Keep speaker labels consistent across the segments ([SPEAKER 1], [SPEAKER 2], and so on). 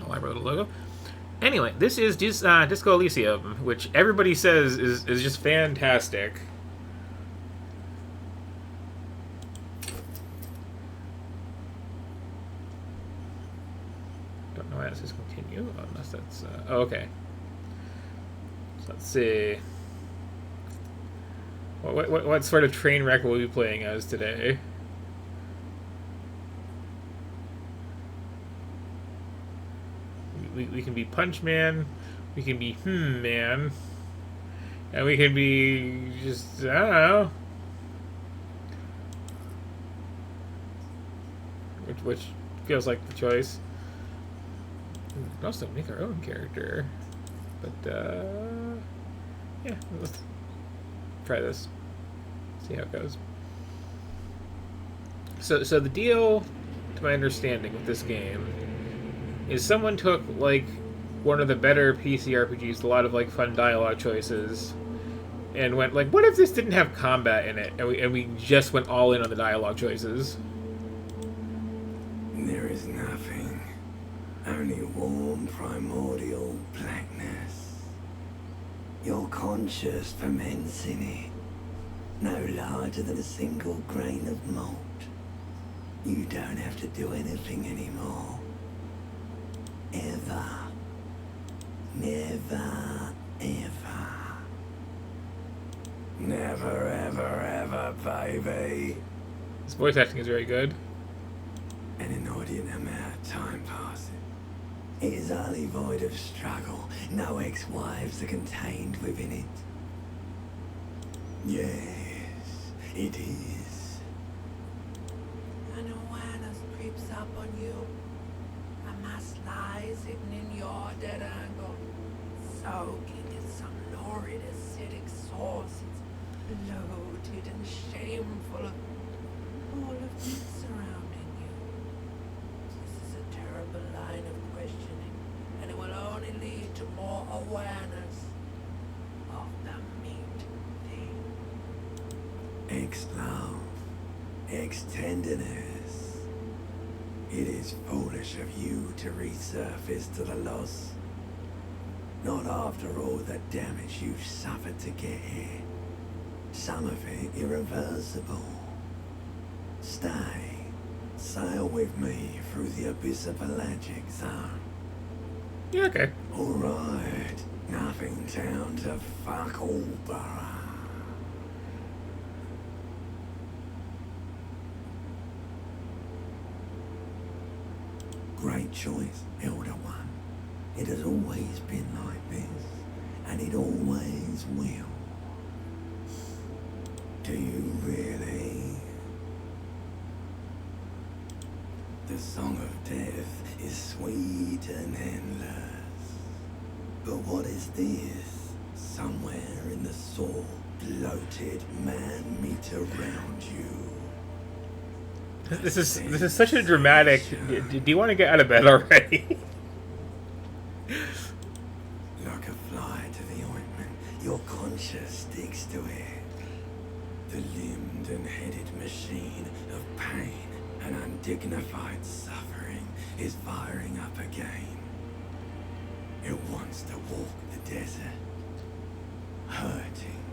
[SPEAKER 1] library logo. Anyway, this is Disco Elysium, which everybody says is just fantastic. Don't know why it says continue, unless that's... oh, okay. So let's see. What sort of train wreck will we be playing as today? We can be Punch Man, we can be Man, and we can be just, I don't know. Which feels like the choice. We can also make our own character. But, yeah, let's try this. See how it goes. So the deal, to my understanding, with this game is someone took, like, one of the better PC RPGs with a lot of, like, fun dialogue choices and went, like, what if this didn't have combat in it? And we just went all in on the dialogue choices.
[SPEAKER 2] There is nothing. Only warm primordial blackness. Your conscious ferments in it. No larger than a single grain of malt. You don't have to do anything anymore. Ever. Never, ever. Never, ever, ever, baby.
[SPEAKER 1] His voice acting is very good.
[SPEAKER 2] An inordinate amount of time passes. It is utterly void of struggle. No ex-wives are contained within it. Yes, it is.
[SPEAKER 3] An awareness creeps up on you. A mass lies hidden in your dead angle, soaking in some lurid acidic sauce. It's bloated and shameful of all of it surrounding you. This is a terrible line of questioning, and it will only lead to more awareness of the meat thing.
[SPEAKER 2] Ex-love, ex-tenderness. It is foolish of you to resurface to the loss. Not after all the damage you've suffered to get here. Some of it irreversible. Stay. Sail with me through the abyss of pelagic zone.
[SPEAKER 1] Yeah, okay.
[SPEAKER 2] Alright. Nothing down to fuck all borough. Great choice, Elder One. It has always been like this, and it always will. Do you really? The song of death is sweet and endless. But what is this? Somewhere in the sore, bloated man-meat around you.
[SPEAKER 1] This is such a dramatic... Do you want to get out of bed already?
[SPEAKER 2] Like a fly to the ointment, your conscience sticks to it. The limbed and headed machine of pain and undignified suffering is firing up again. It wants to walk the desert, hurting,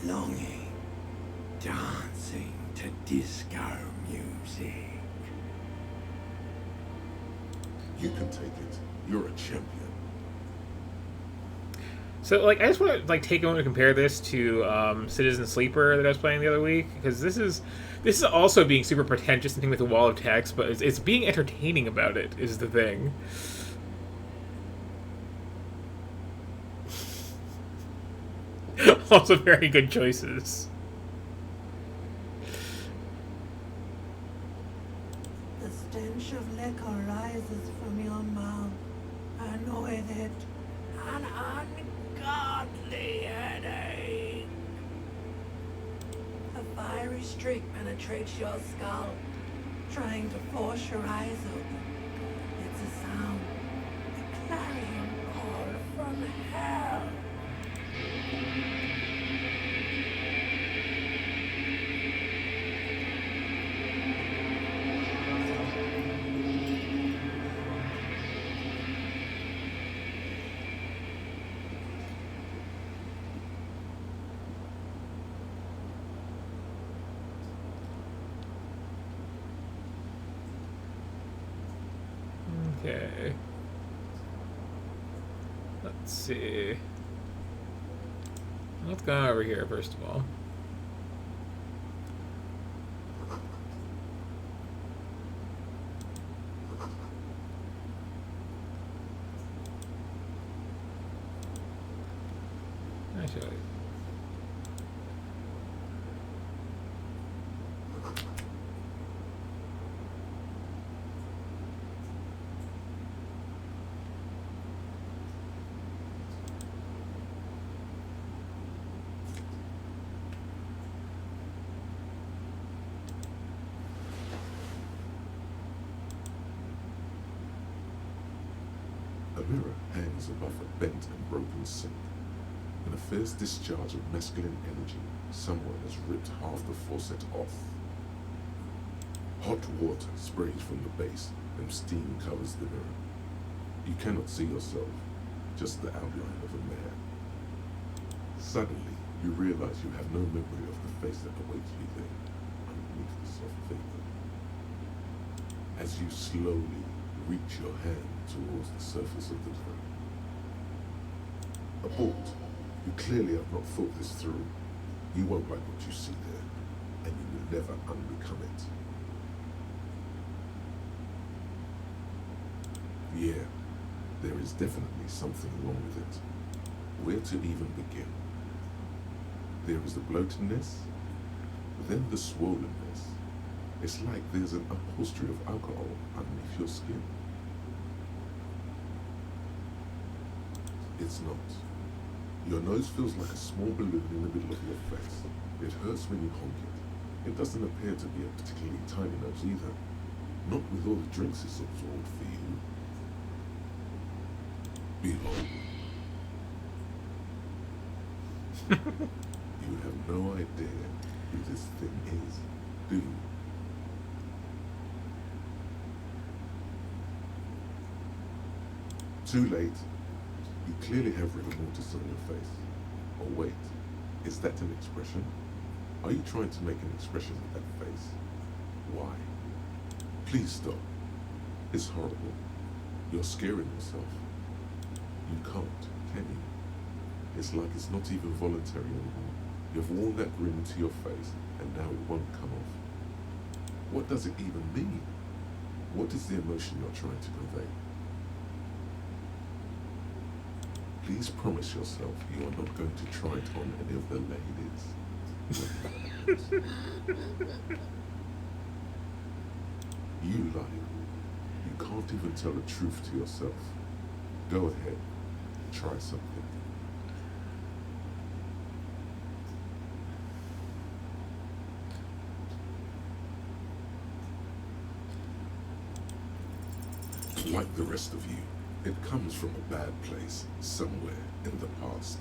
[SPEAKER 2] longing, dancing to disco music.
[SPEAKER 4] You can take it. You're a champion.
[SPEAKER 1] So, like, I just want to, like, take a moment to compare this to Citizen Sleeper that I was playing the other week, because this is also being super pretentious and thing with a wall of text, but it's being entertaining about it, is the thing. Also very good choices.
[SPEAKER 3] The stench of liquor rises from your mouth, and with it, an ungodly headache. A fiery streak penetrates your skull, trying to force your eyes open. It's a sound, a clarion call from hell.
[SPEAKER 1] Okay. Let's see. What's going on over here, first of all? Actually.
[SPEAKER 4] A mirror hangs above a bent and broken sink. In a fierce discharge of masculine energy, someone has ripped half the faucet off. Hot water sprays from the base and steam covers the mirror. You cannot see yourself, just the outline of a man. Suddenly, you realize you have no memory of the face that awaits you there, underneath the soft vapor. As you slowly reach your hand towards the surface of the mirror. Abort. You clearly have not thought this through. You won't like what you see there, and you will never unbecome it. Yeah, there is definitely something wrong with it. Where to even begin? There is the bloatedness, then the swollenness. It's like there's an upholstery of alcohol underneath your skin. It's not. Your nose feels like a small balloon in the middle of your face. It hurts when you honk it. It doesn't appear to be a particularly tiny nose either. Not with all the drinks it's absorbed for you. Behold. You have no idea who this thing is, do you? Too late. You clearly have rigor mortis on your face. Oh wait, is that an expression? Are you trying to make an expression with that face? Why? Please stop. It's horrible. You're scaring yourself. You can't, can you? It's like it's not even voluntary anymore. You've worn that grin to your face, and now it won't come off. What does it even mean? What is the emotion you're trying to convey? Please promise yourself you are not going to try it on any of the ladies. You lie. You can't even tell the truth to yourself. Go ahead. Try something. Like the rest of you, it comes from a bad place somewhere in the past.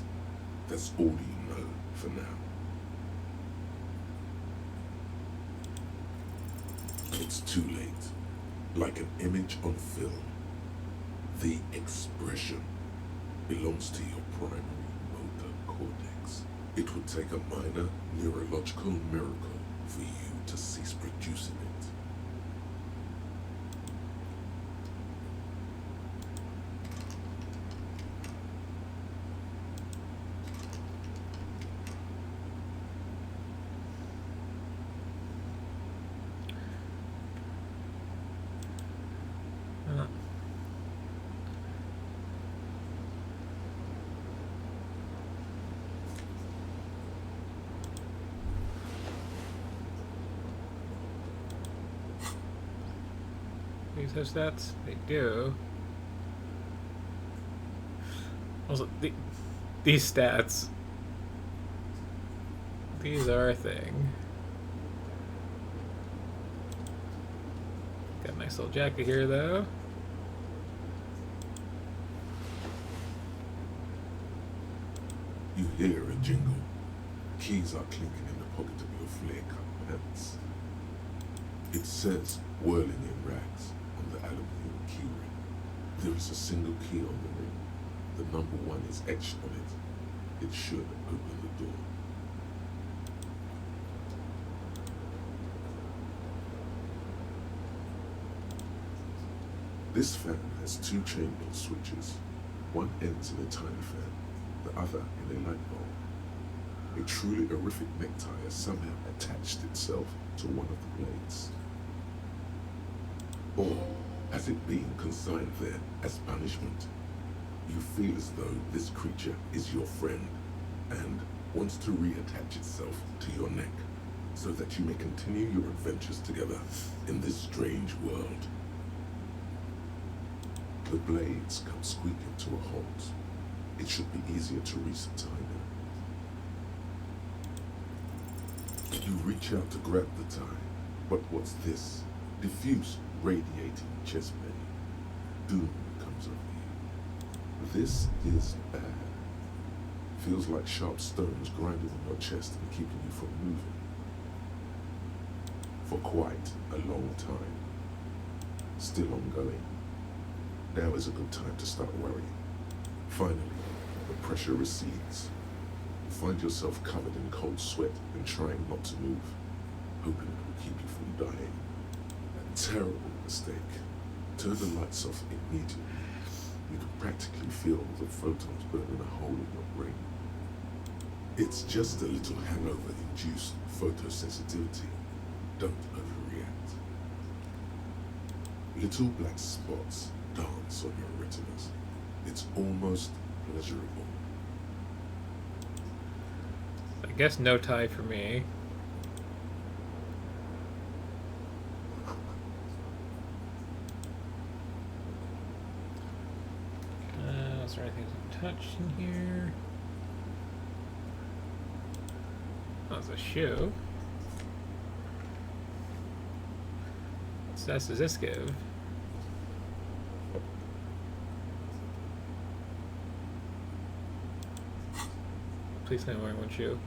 [SPEAKER 4] That's all you know for now. It's too late. Like an image on film. The expression belongs to your primary motor cortex. It would take a minor neurological miracle for you to cease producing it.
[SPEAKER 1] These have stats? They do. Also, these stats. These are a thing. Got a nice little jacket here, though.
[SPEAKER 4] You hear a jingle. Keys are clinking in the pocket of your flare-cut pants. It says whirling in rags on the aluminium keyring. There is a single key on the ring. The number 1 is etched on it. It should open the door. This fan has two chamber switches. One ends in a tiny fan, the other in a light bulb. A truly horrific necktie has somehow attached itself to one of the blades. Or has it been consigned there as punishment? You feel as though this creature is your friend and wants to reattach itself to your neck so that you may continue your adventures together in this strange world. The blades come squeaking to a halt. It should be easier to reset timing. You reach out to grab the tie, but what's this? Diffuse, radiating chest pain. Doom comes over you. This is bad. Feels like sharp stones grinding on your chest and keeping you from moving. For quite a long time. Still ongoing. Now is a good time to start worrying. Finally, the pressure recedes. You find yourself covered in cold sweat and trying not to move, hoping it will keep you from dying. A terrible mistake. Turn the lights off immediately. You can practically feel the photons burning a hole in your brain. It's just a little hangover-induced photosensitivity. Don't overreact. Little black spots dance on your retinas. It's almost pleasurable.
[SPEAKER 1] I guess no tie for me. Is there anything to touch in here? Oh, it's a shoe. What stats does this give? Please tell me I'm wearing one shoe.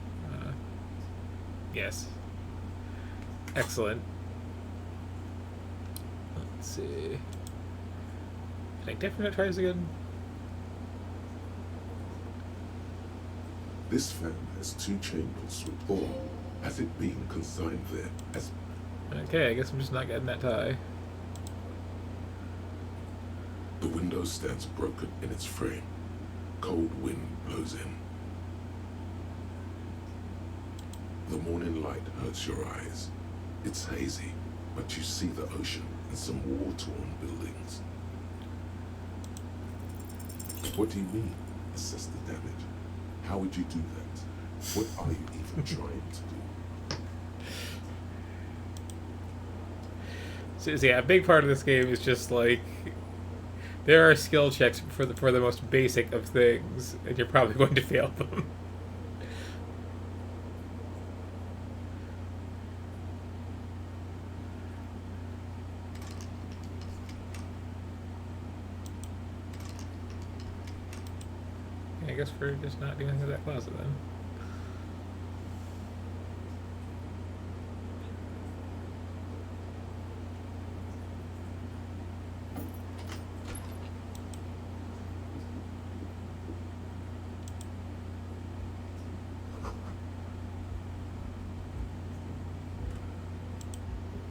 [SPEAKER 1] Yes. Excellent. Let's see. Can I definitely try this again?
[SPEAKER 4] This fan has two chambers with or has it been consigned there as...
[SPEAKER 1] Okay, I guess I'm just not getting that tie.
[SPEAKER 4] The window stands broken in its frame. Cold wind blows in. The morning light hurts your eyes. It's hazy, but you see the ocean and some war-torn buildings. What do you mean, assess the damage? How would you do that? What are you even trying to do?
[SPEAKER 1] So yeah, a big part of this game is just like there are skill checks for the most basic of things, and you're probably going to fail them. I guess we're just not doing anything with that closet then.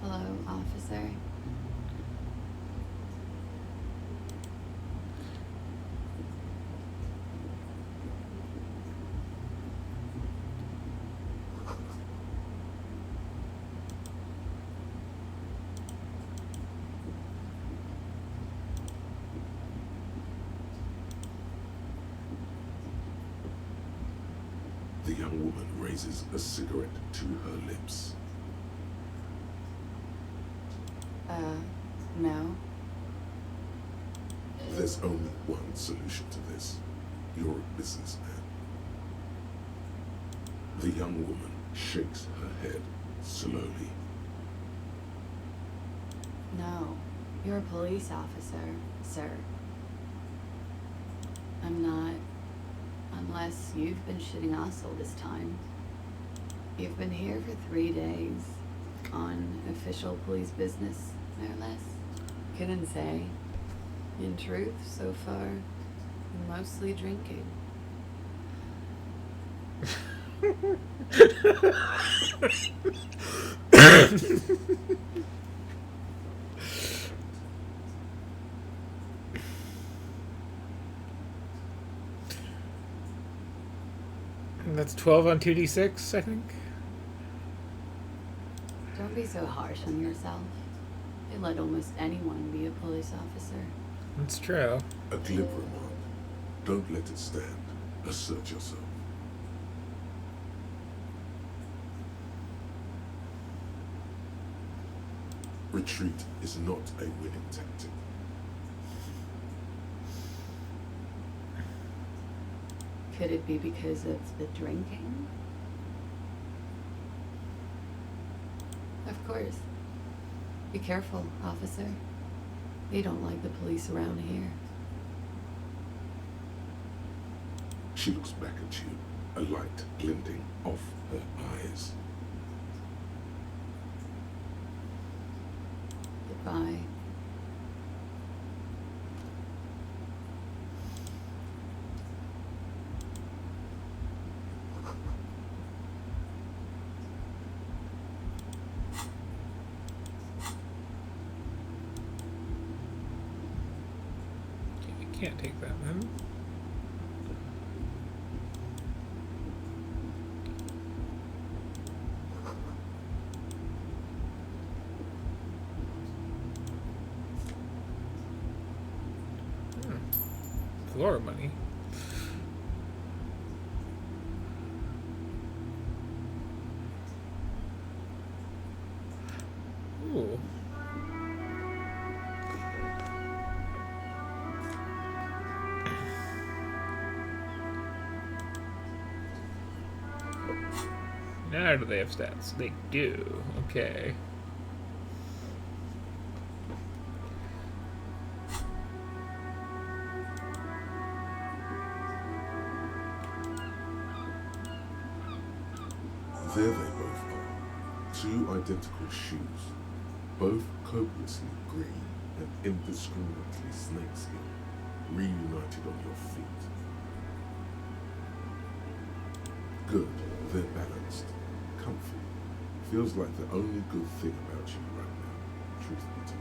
[SPEAKER 5] Hello, officer.
[SPEAKER 4] The young woman raises a cigarette to her lips.
[SPEAKER 5] No.
[SPEAKER 4] There's only one solution to this. You're a businessman. The young woman shakes her head slowly.
[SPEAKER 5] No. You're a police officer, sir. I'm not. Unless you've been shitting us all this time. You've been here for 3 days on official police business, more or less. Couldn't say. In truth, so far, mostly drinking.
[SPEAKER 1] That's 12 on 2d6, I think.
[SPEAKER 5] Don't be so harsh on yourself. You let almost anyone be a police officer.
[SPEAKER 1] That's true.
[SPEAKER 4] A glib remark. Don't let it stand. Assert yourself. Retreat is not a winning tactic.
[SPEAKER 5] Could it be because of the drinking? Of course. Be careful, officer. They don't like the police around here.
[SPEAKER 4] She looks back at you, a light glinting off her eyes.
[SPEAKER 5] Goodbye.
[SPEAKER 1] You can't take that then. Floor money. Ooh. Now do they have stats? They do. Okay.
[SPEAKER 4] There they both are. Two identical shoes, both copiously green and indiscriminately snakeskin, reunited on your feet. Good, they're balanced, comfy. Feels like the only good thing about you right now, truth be told.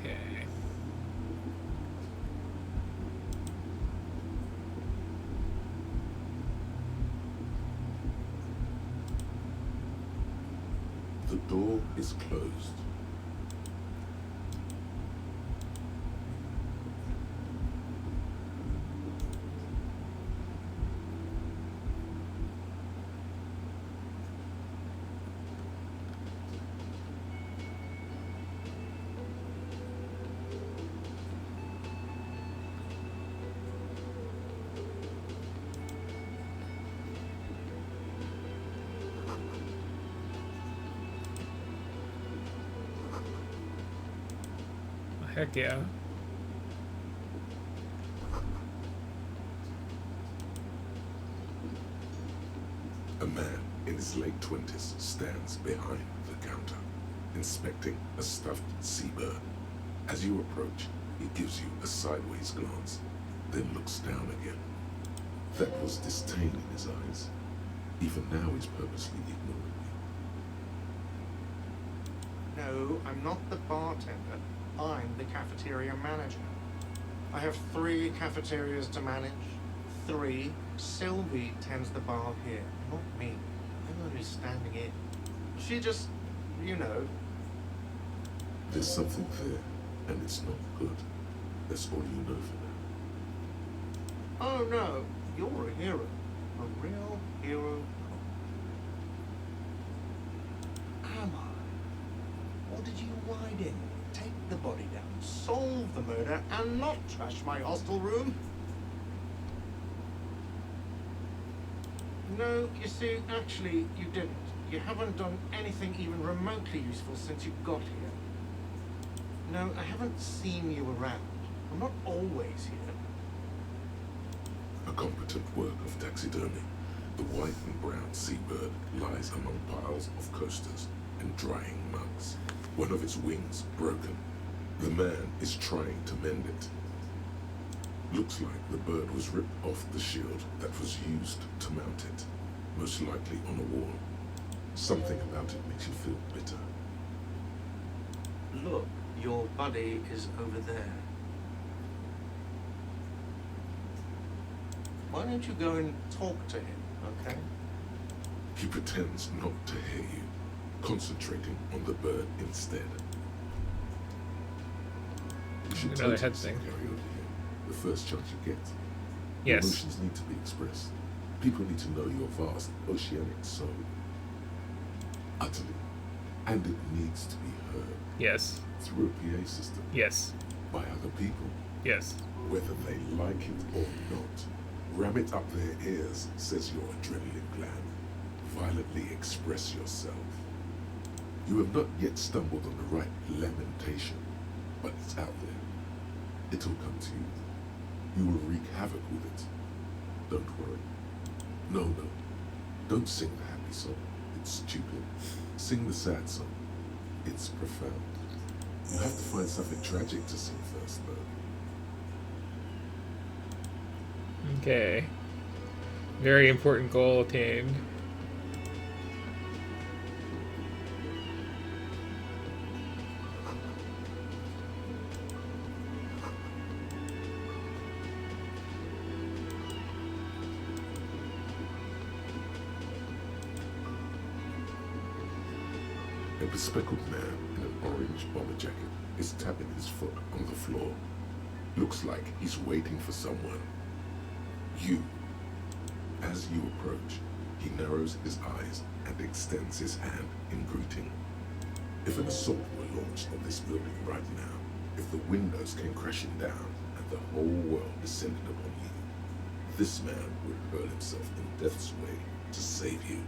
[SPEAKER 1] Okay.
[SPEAKER 4] The door is closed.
[SPEAKER 1] Heck yeah.
[SPEAKER 4] A man in his late 20s stands behind the counter, inspecting a stuffed seabird. As you approach, he gives you a sideways glance, then looks down again. That was disdain in his eyes. Even now he's purposely ignoring you.
[SPEAKER 6] No, I'm not the bartender. I'm the cafeteria manager. I have 3 cafeterias to manage. 3. Sylvie tends the bar here, not me. I'm only standing in. She just, you know.
[SPEAKER 4] There's something there, and it's not good. That's all you know for now.
[SPEAKER 6] Oh no, you're a hero. A real hero. Am I? Or did you ride in, take the body down, solve the murder, and not trash my hostel room? No, you see, actually, you didn't. You haven't done anything even remotely useful since you got here. No, I haven't seen you around. I'm not always here.
[SPEAKER 4] A competent work of taxidermy. The white and brown seabird lies among piles of coasters and drying mugs. One of its wings broken. The man is trying to mend it. Looks like the bird was ripped off the shield that was used to mount it, most likely on a wall. Something about it makes you feel bitter.
[SPEAKER 6] Look, your buddy is over there. Why don't you go and talk to him, okay?
[SPEAKER 4] He pretends not to hear you, concentrating on the bird instead. You should
[SPEAKER 1] Another
[SPEAKER 4] totally
[SPEAKER 1] head
[SPEAKER 4] say
[SPEAKER 1] thing.
[SPEAKER 4] carry over here, the first chance you get.
[SPEAKER 1] Yes.
[SPEAKER 4] Emotions need to be expressed. People need to know your vast oceanic soul. Utterly. And it needs to be heard
[SPEAKER 1] Yes.
[SPEAKER 4] through a PA system
[SPEAKER 1] Yes.
[SPEAKER 4] by other people,
[SPEAKER 1] Yes.
[SPEAKER 4] whether they like it or not. Ram it up their ears, says your adrenaline gland. Violently express yourself. You have not yet stumbled on the right lamentation, but it's out there. It'll come to you. You will wreak havoc with it. Don't worry. No. Don't sing the happy song. It's stupid. Sing the sad song. It's profound. You have to find something tragic to sing first, though.
[SPEAKER 1] Okay. Very important goal attained.
[SPEAKER 4] A bespectacled man in an orange bomber jacket is tapping his foot on the floor. Looks like he's waiting for someone. You. As you approach, he narrows his eyes and extends his hand in greeting. If an assault were launched on this building right now, if the windows came crashing down and the whole world descended upon you, this man would hurl himself in death's way to save you.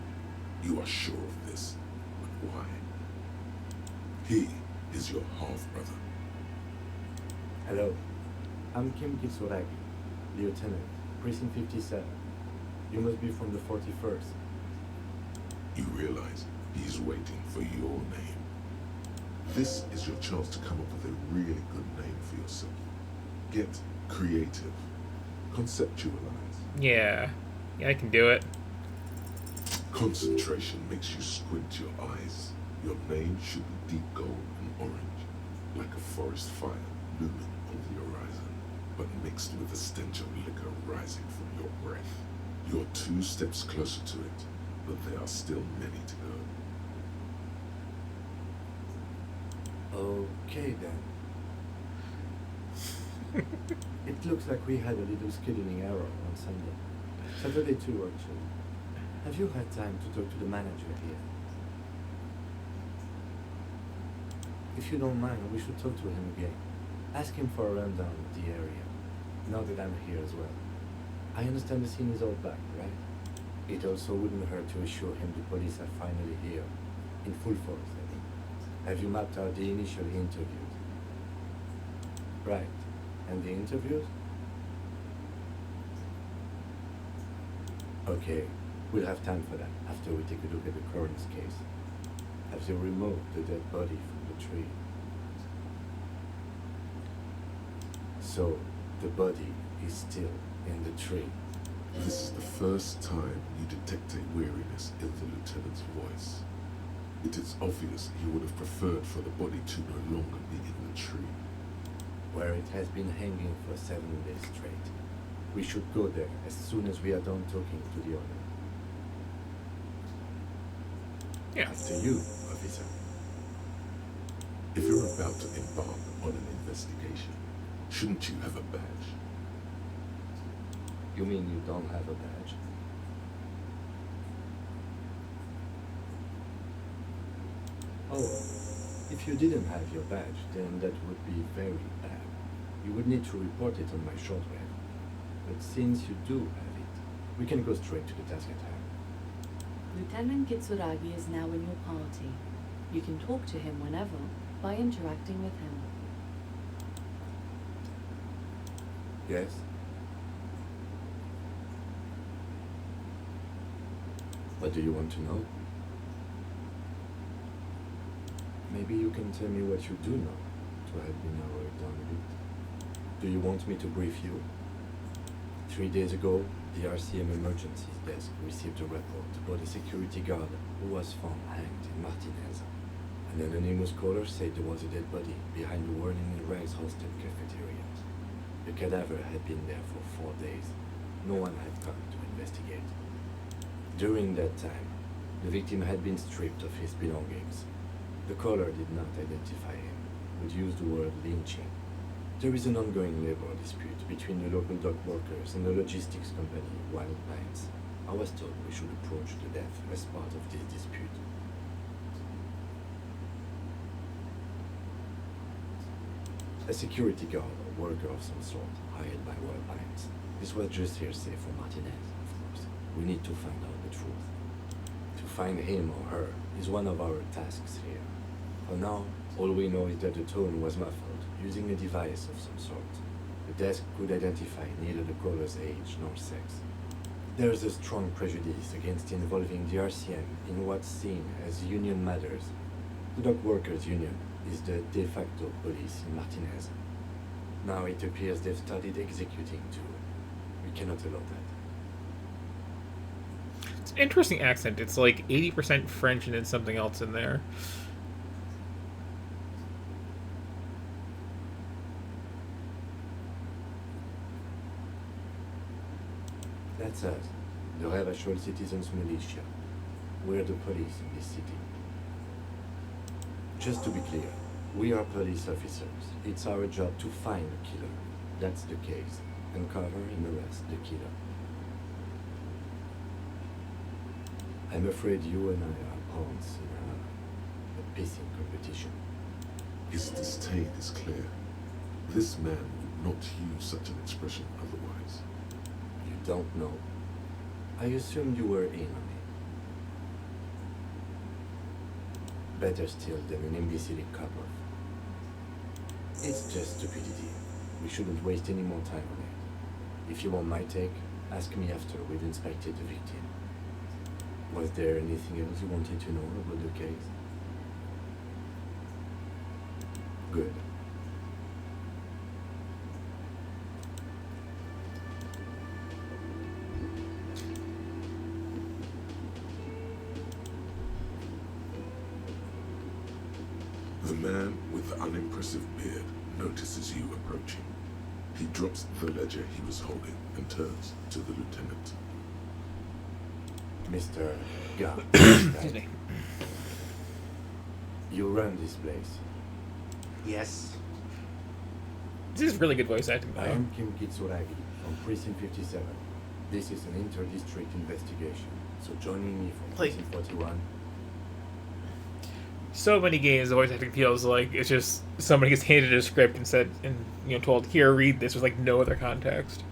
[SPEAKER 4] You are sure of this, but why? He is your half-brother.
[SPEAKER 7] Hello, I'm Kim Kitsuragi, Lieutenant, Precinct 57. You must be from the 41st.
[SPEAKER 4] You realize he's waiting for your name. This is your chance to come up with a really good name for yourself. Get creative. Conceptualize.
[SPEAKER 1] Yeah. Yeah, I can do it.
[SPEAKER 4] Concentration makes you squint your eyes. Your name should be deep gold and orange, like a forest fire looming on the horizon, but mixed with the stench of liquor rising from your breath. You're 2 steps closer to it, but there are still many to go.
[SPEAKER 7] Okay then. It looks like we had a little scheduling error on Sunday. Saturday too, actually. Have you had time to talk to the manager here? If you don't mind, we should talk to him again. Ask him for a rundown of the area, now that I'm here as well. I understand the scene is all back, right? It also wouldn't hurt to assure him the police are finally here, in full force, I mean. Have you mapped out the initial interviews? Right. And the interviews? Okay, we'll have time for that after we take a look at the coroner's case. Have you removed the dead body from the tree? So, the body is still in the tree.
[SPEAKER 4] This is the first time you detect a weariness in the lieutenant's voice. It is obvious he would have preferred for the body to no longer be in the tree.
[SPEAKER 7] Where it has been hanging for 7 days straight. We should go there as soon as we are done talking to the owner.
[SPEAKER 1] Yeah.
[SPEAKER 7] After you, officer.
[SPEAKER 4] If you're about to embark on an investigation, shouldn't you have a badge?
[SPEAKER 7] You mean you don't have a badge? Oh, if you didn't have your badge, then that would be very bad. You would need to report it on my shortwave. But since you do have it, we can go straight to the task at hand.
[SPEAKER 8] Lieutenant Kitsuragi is now in your party. You can talk to him whenever by interacting with him.
[SPEAKER 7] Yes? What do you want to know? Maybe you can tell me what you do know to help me narrow it down a bit. Do you want me to brief you? 3 days ago, The RCM emergencies desk received a report about a security guard who was found hanged in Martinez. An anonymous caller said there was a dead body behind the Whirling in Rags hostel cafeteria. The cadaver had been there for 4 days. No one had come to investigate. During that time, the victim had been stripped of his belongings. The caller did not identify him, but used the word lynching. There is an ongoing labor dispute between the local dock workers and the logistics company Wild Lines. I was told we should approach the death as part of this dispute. A security guard or worker of some sort, hired by Wild Lines. This was just hearsay for Martinez, of course. We need to find out the truth. To find him or her is one of our tasks here. For now, all we know is that the tone was muffled, using a device of some sort. The desk could identify neither the caller's age nor sex. There is a strong prejudice against involving the RCM in what's seen as union matters. The dock workers' union is the de facto police in Martinez. Now it appears they've started executing too. We cannot allow that.
[SPEAKER 1] It's an interesting accent. It's like 80% French and then something else in there.
[SPEAKER 7] That's us, the Revachol Citizens Militia. We're the police in this city. Just to be clear, we are police officers. It's our job to find the killer. That's the case. Uncover and arrest the killer. I'm afraid you and I are pawns in a pissing competition.
[SPEAKER 4] His disdain is clear. This man would not use such an expression otherwise.
[SPEAKER 7] You don't know. I assumed you were in on it. Better still than an imbecile cop-off. It's just stupidity. We shouldn't waste any more time on it. If you want my take, ask me after we've inspected the victim. Was there anything else you wanted to know about the case? Good.
[SPEAKER 4] The man with the unimpressive beard notices you approaching. He drops the ledger he was holding and turns to the lieutenant.
[SPEAKER 7] Mr. Gah.
[SPEAKER 1] Excuse me.
[SPEAKER 7] You run this place.
[SPEAKER 6] Yes.
[SPEAKER 1] This is really good voice acting,
[SPEAKER 7] I
[SPEAKER 1] though.
[SPEAKER 7] am Kim Kitsuragi from Precinct 57. This is an inter-district investigation, so joining me from
[SPEAKER 1] Like-
[SPEAKER 7] Precinct 41.
[SPEAKER 1] So many games, the voice acting feels like it's just somebody gets handed a script and said, and told, "Here, read this," with like no other context.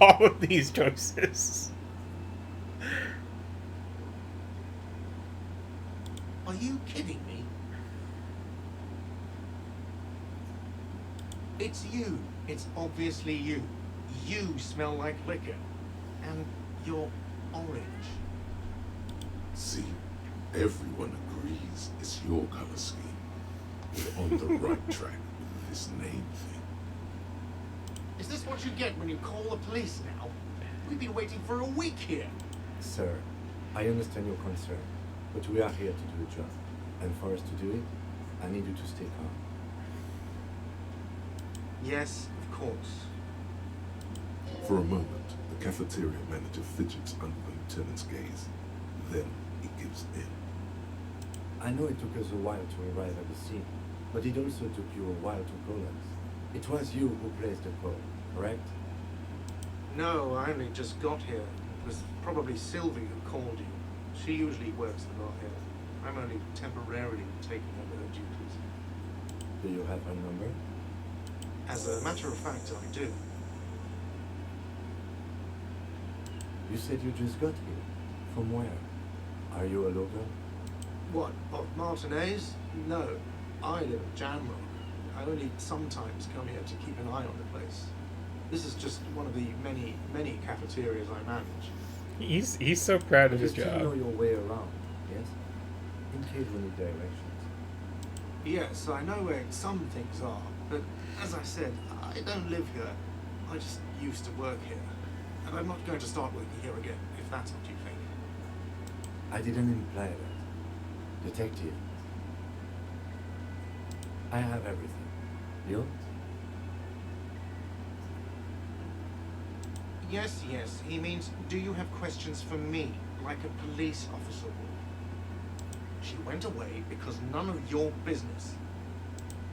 [SPEAKER 1] All of these choices.
[SPEAKER 6] Are you kidding me? It's you. It's obviously you. You smell like liquor. And you're orange.
[SPEAKER 4] See, everyone agrees it's your color scheme. We're on the right track with this name thing.
[SPEAKER 6] Is this what you get when you call the police now? We've been waiting for a week here.
[SPEAKER 7] Sir, I understand your concern, but we are here to do the job. And for us to do it, I need you to stay calm.
[SPEAKER 6] Yes, of course.
[SPEAKER 4] For a moment, the cafeteria manager fidgets under the lieutenant's gaze. Then he gives in.
[SPEAKER 7] I know it took us a while to arrive at the scene, but it also took you a while to call us. It was you who placed the call, correct?
[SPEAKER 6] No, I only just got here. It was probably Sylvie who called you. She usually works the lot here. I'm only temporarily taking over her duties.
[SPEAKER 7] Do you have her number?
[SPEAKER 6] As a matter of fact, I do.
[SPEAKER 7] You said you just got here. From where? Are you a local?
[SPEAKER 6] What, of Martinez? No. I live in Jamrock. I only sometimes come here to keep an eye on the place. This is just one of the many cafeterias I manage.
[SPEAKER 1] He's so proud of
[SPEAKER 7] You
[SPEAKER 1] his
[SPEAKER 7] still know
[SPEAKER 1] job.
[SPEAKER 7] your way around, yes? in case we need directions.
[SPEAKER 6] Yes, I know where some things are, but as I said, I don't live here. I just used to work here. And I'm not going to start working here again, if that's what you think.
[SPEAKER 7] I didn't imply that. Detective. I have everything. You?
[SPEAKER 6] Yes, yes, he means, do you have questions for me, like a police officer would? She went away because none of your business.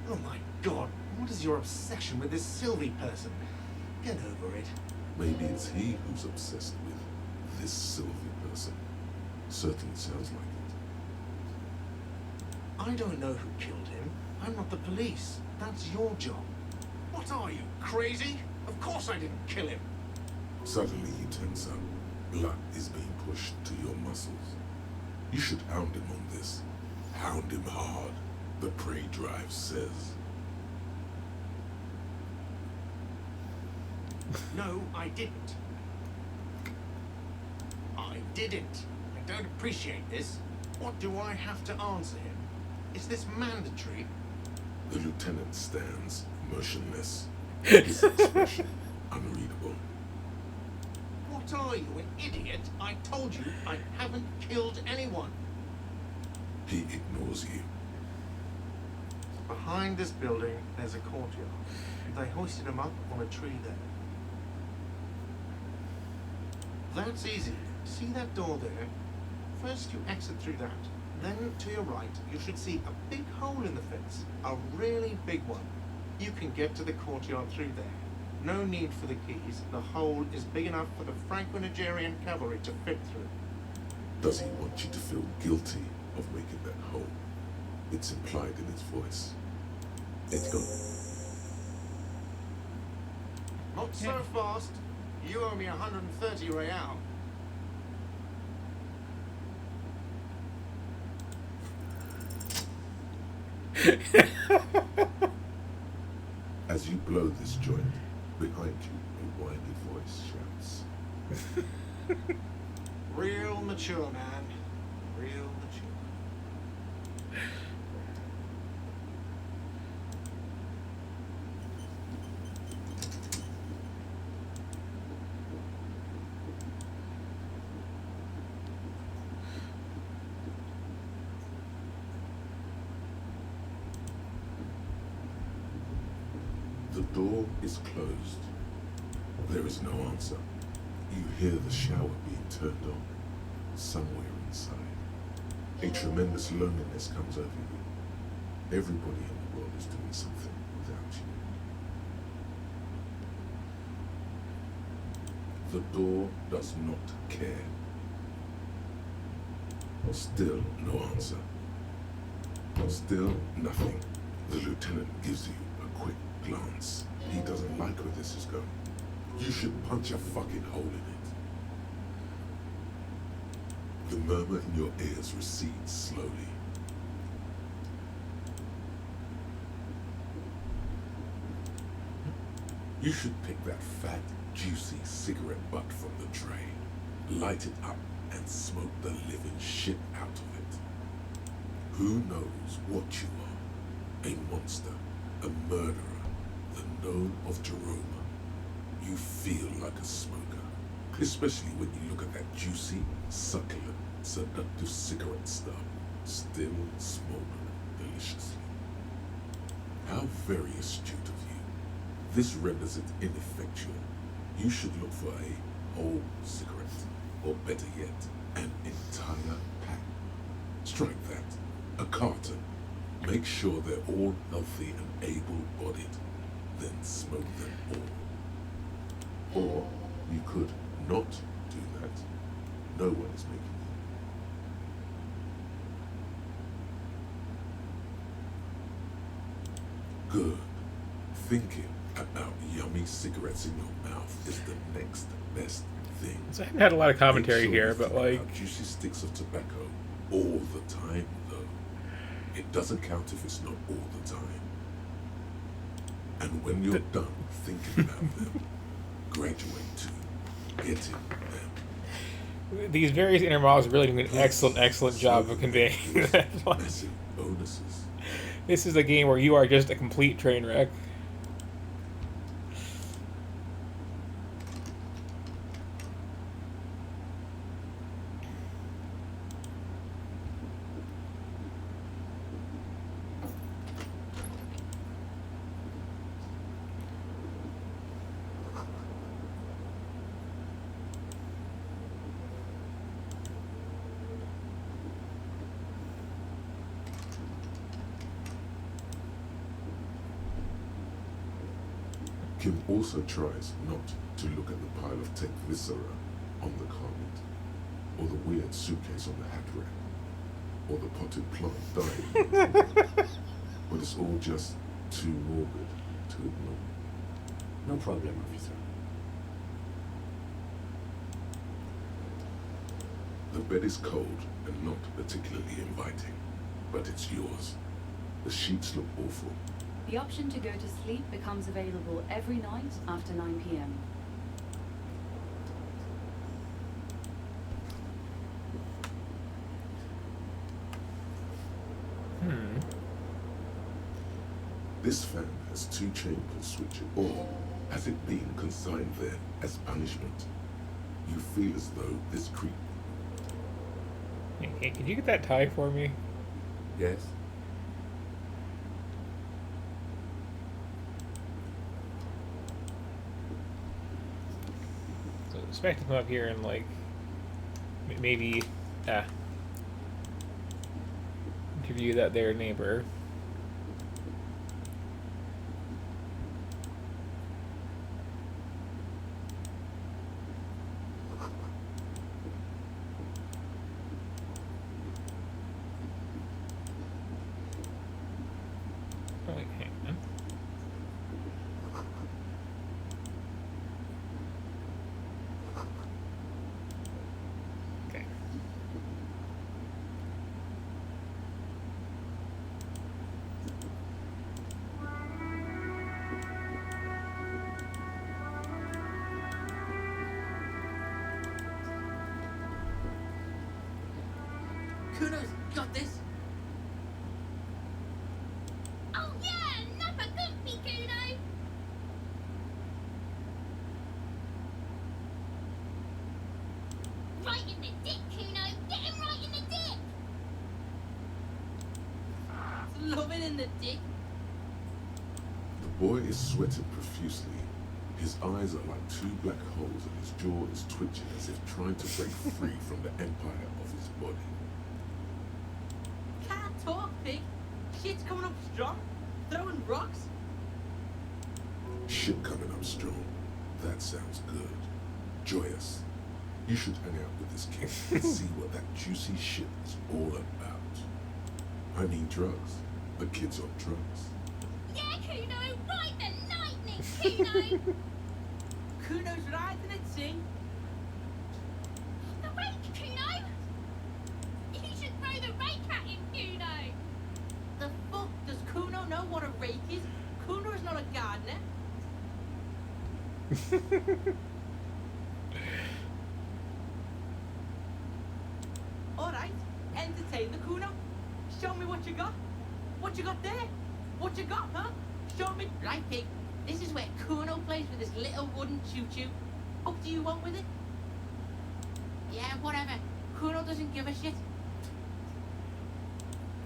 [SPEAKER 6] Oh my god, what is your obsession with this Sylvie person? Get over it.
[SPEAKER 4] Maybe it's he who's obsessed with this Sylvie person. Certainly sounds like it.
[SPEAKER 6] I don't know who killed him. I'm not the police. That's your job. What are you, crazy? Of course I didn't kill him.
[SPEAKER 4] Suddenly he tense up. Blood is being pushed to your muscles. You should hound him on this. Hound him hard, the prey drive says.
[SPEAKER 6] No, I didn't. I didn't. I don't appreciate this. What do I have to answer him? Is this mandatory?
[SPEAKER 4] The lieutenant stands motionless. His expression unreadable.
[SPEAKER 6] What are you, an idiot? I told you I haven't killed anyone.
[SPEAKER 4] He ignores you.
[SPEAKER 6] Behind this building, there's a courtyard. They hoisted him up on a tree there. That's easy. See that door there? First you exit through that. Then to your right, you should see a big hole in the fence. A really big one. You can get to the courtyard through there. No need for the keys. The hole is big enough for the Franco-Nigerian cavalry to fit through.
[SPEAKER 4] Does he want you to feel guilty of making that hole? It's implied in his voice. Let's go.
[SPEAKER 6] Not so fast. You owe me 130 real.
[SPEAKER 4] As you blow this joint, behind you, a whiny voice shouts.
[SPEAKER 6] Real mature, man. Real mature.
[SPEAKER 4] The door is closed. There is no answer. You hear the shower being turned on somewhere inside. A tremendous loneliness comes over you. Everybody in the world is doing something without you. The door does not care. Still no answer. Still nothing. The lieutenant gives you a quick glance. He doesn't like where this is going. You should punch a fucking hole in it. The murmur in your ears recedes slowly. You should pick that fat, juicy cigarette butt from the tray, light it up, and smoke the living shit out of it. Who knows what you are? A monster, a murderer, the known of Jerome. You feel like a smoker, especially when you look at that juicy, succulent, seductive cigarette stub, still smoking deliciously. How very astute of you. This renders it ineffectual. You should look for a whole cigarette, or better yet, an entire pack. Strike that, a carton. Make sure they're all healthy and able-bodied, then smoke them all. Or you could not do that. No one is making you. Good. Thinking about yummy cigarettes in your mouth is the next best thing.
[SPEAKER 1] So I haven't had a lot of commentary
[SPEAKER 4] Make sure
[SPEAKER 1] here,
[SPEAKER 4] you
[SPEAKER 1] but
[SPEAKER 4] think
[SPEAKER 1] like,
[SPEAKER 4] about juicy sticks of tobacco all the time, though. It doesn't count if it's not all the time. And when you're done thinking about them, graduate to getting them.
[SPEAKER 1] These various inner models really do an excellent job of conveying that.
[SPEAKER 4] Massive bonuses.
[SPEAKER 1] This is a game where you are just a complete train wreck.
[SPEAKER 4] Kim also tries not to look at the pile of tech viscera on the carpet, or the weird suitcase on the hat rack, or the potted plant dying. But it's all just too morbid to ignore.
[SPEAKER 7] No problem, officer.
[SPEAKER 4] The bed is cold and not particularly inviting, but it's yours. The sheets look awful.
[SPEAKER 8] The option to go to sleep becomes available every night after 9 p.m.
[SPEAKER 4] This fan has 2 chain pull switches, or has it been consigned there as punishment? You feel as though this creep.
[SPEAKER 1] Hey, could you get that tie for me?
[SPEAKER 7] Yes?
[SPEAKER 1] So expect to come up here and like maybe interview that there neighbor. Oh, wait, hang on. Okay.
[SPEAKER 9] Kuno's got this.
[SPEAKER 10] Oh yeah, another goofy Kuno. Right in the dick, Kuno. Get him right in the dick.
[SPEAKER 9] Loving in the dick.
[SPEAKER 4] The boy is sweating profusely. His eyes are like 2 black holes and his jaw is twitching as if trying to break free from the empire of his body.
[SPEAKER 9] Can't talk, pig. Shit's coming up strong. Throwing rocks.
[SPEAKER 4] Shit coming up strong. That sounds good. Joyous. You should hang out with this kid and see what that juicy shit is all about. I mean drugs. The kid's on drugs.
[SPEAKER 10] Yeah, Kuno. Ride the lightning, Kuno.
[SPEAKER 9] Kuno's riding it, see?
[SPEAKER 10] The rake, Kuno. You should throw the rake at him, Kuno.
[SPEAKER 9] The fuck does Kuno know what a rake is? Kuno is not a gardener. Alright, entertain the Kuno. Show me what you got. What you got there? What you got, huh? Show me. Right, pig. This is where Kuno plays with his little wooden choo-choo. Up do you want with it? Yeah, whatever. Kuno doesn't give a shit.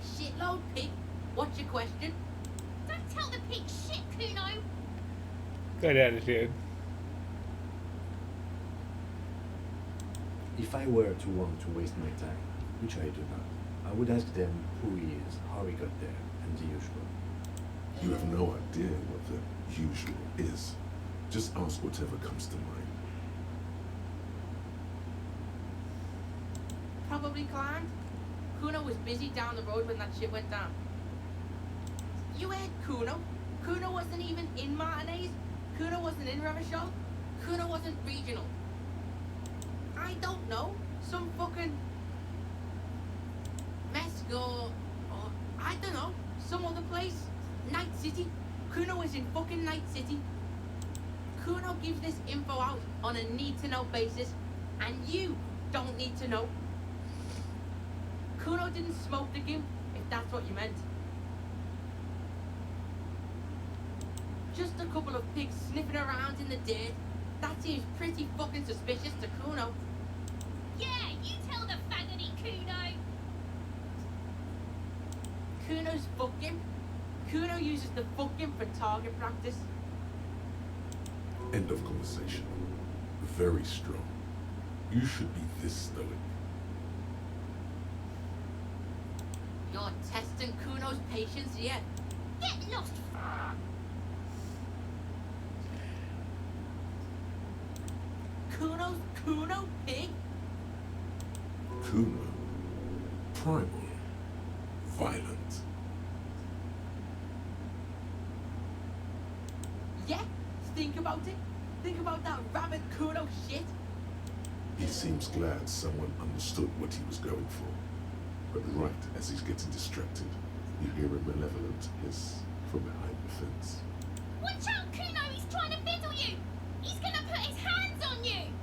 [SPEAKER 9] Shitload, pig. What's your question?
[SPEAKER 10] Don't tell the pig shit, Kuno.
[SPEAKER 1] Good attitude.
[SPEAKER 7] If I were to want to waste my time, which I do not, I would ask them who he is, how he got there, and the usual.
[SPEAKER 4] You have no idea what the usual is. Just ask whatever comes to mind.
[SPEAKER 9] Probably climbed. Kuno was busy down the road when that shit went down. You heard Kuno. Kuno wasn't even in Martinez. Kuno wasn't in Revachol. Kuno wasn't regional. I don't know. Some fucking Mesco or I don't know. Some other place. Night City. Kuno is in fucking Night City. Kuno gives this info out on a need-to-know basis, and you don't need to know. Kuno didn't smoke the goo, if that's what you meant. Just a couple of pigs sniffing around in the dirt. That seems pretty fucking suspicious to Kuno.
[SPEAKER 10] Yeah, you tell the faggoty Kuno.
[SPEAKER 9] Kuno's fucking. Kuno uses the fucking for target practice.
[SPEAKER 4] End of conversation. Very strong. You should be this stoic.
[SPEAKER 9] You're testing Kuno's patience yet?
[SPEAKER 10] Get lost.
[SPEAKER 9] Kuno's Kuno pig?
[SPEAKER 4] Kuno. Primal. Violent.
[SPEAKER 9] Yeah? Think about it. Think about that rabid Kuno shit.
[SPEAKER 4] He seems glad someone understood what he was going for. But right as he's getting distracted, you hear a malevolent hiss from behind the fence.
[SPEAKER 10] Watch out, Kuno! He's trying to fiddle you! He's gonna put his hands on you!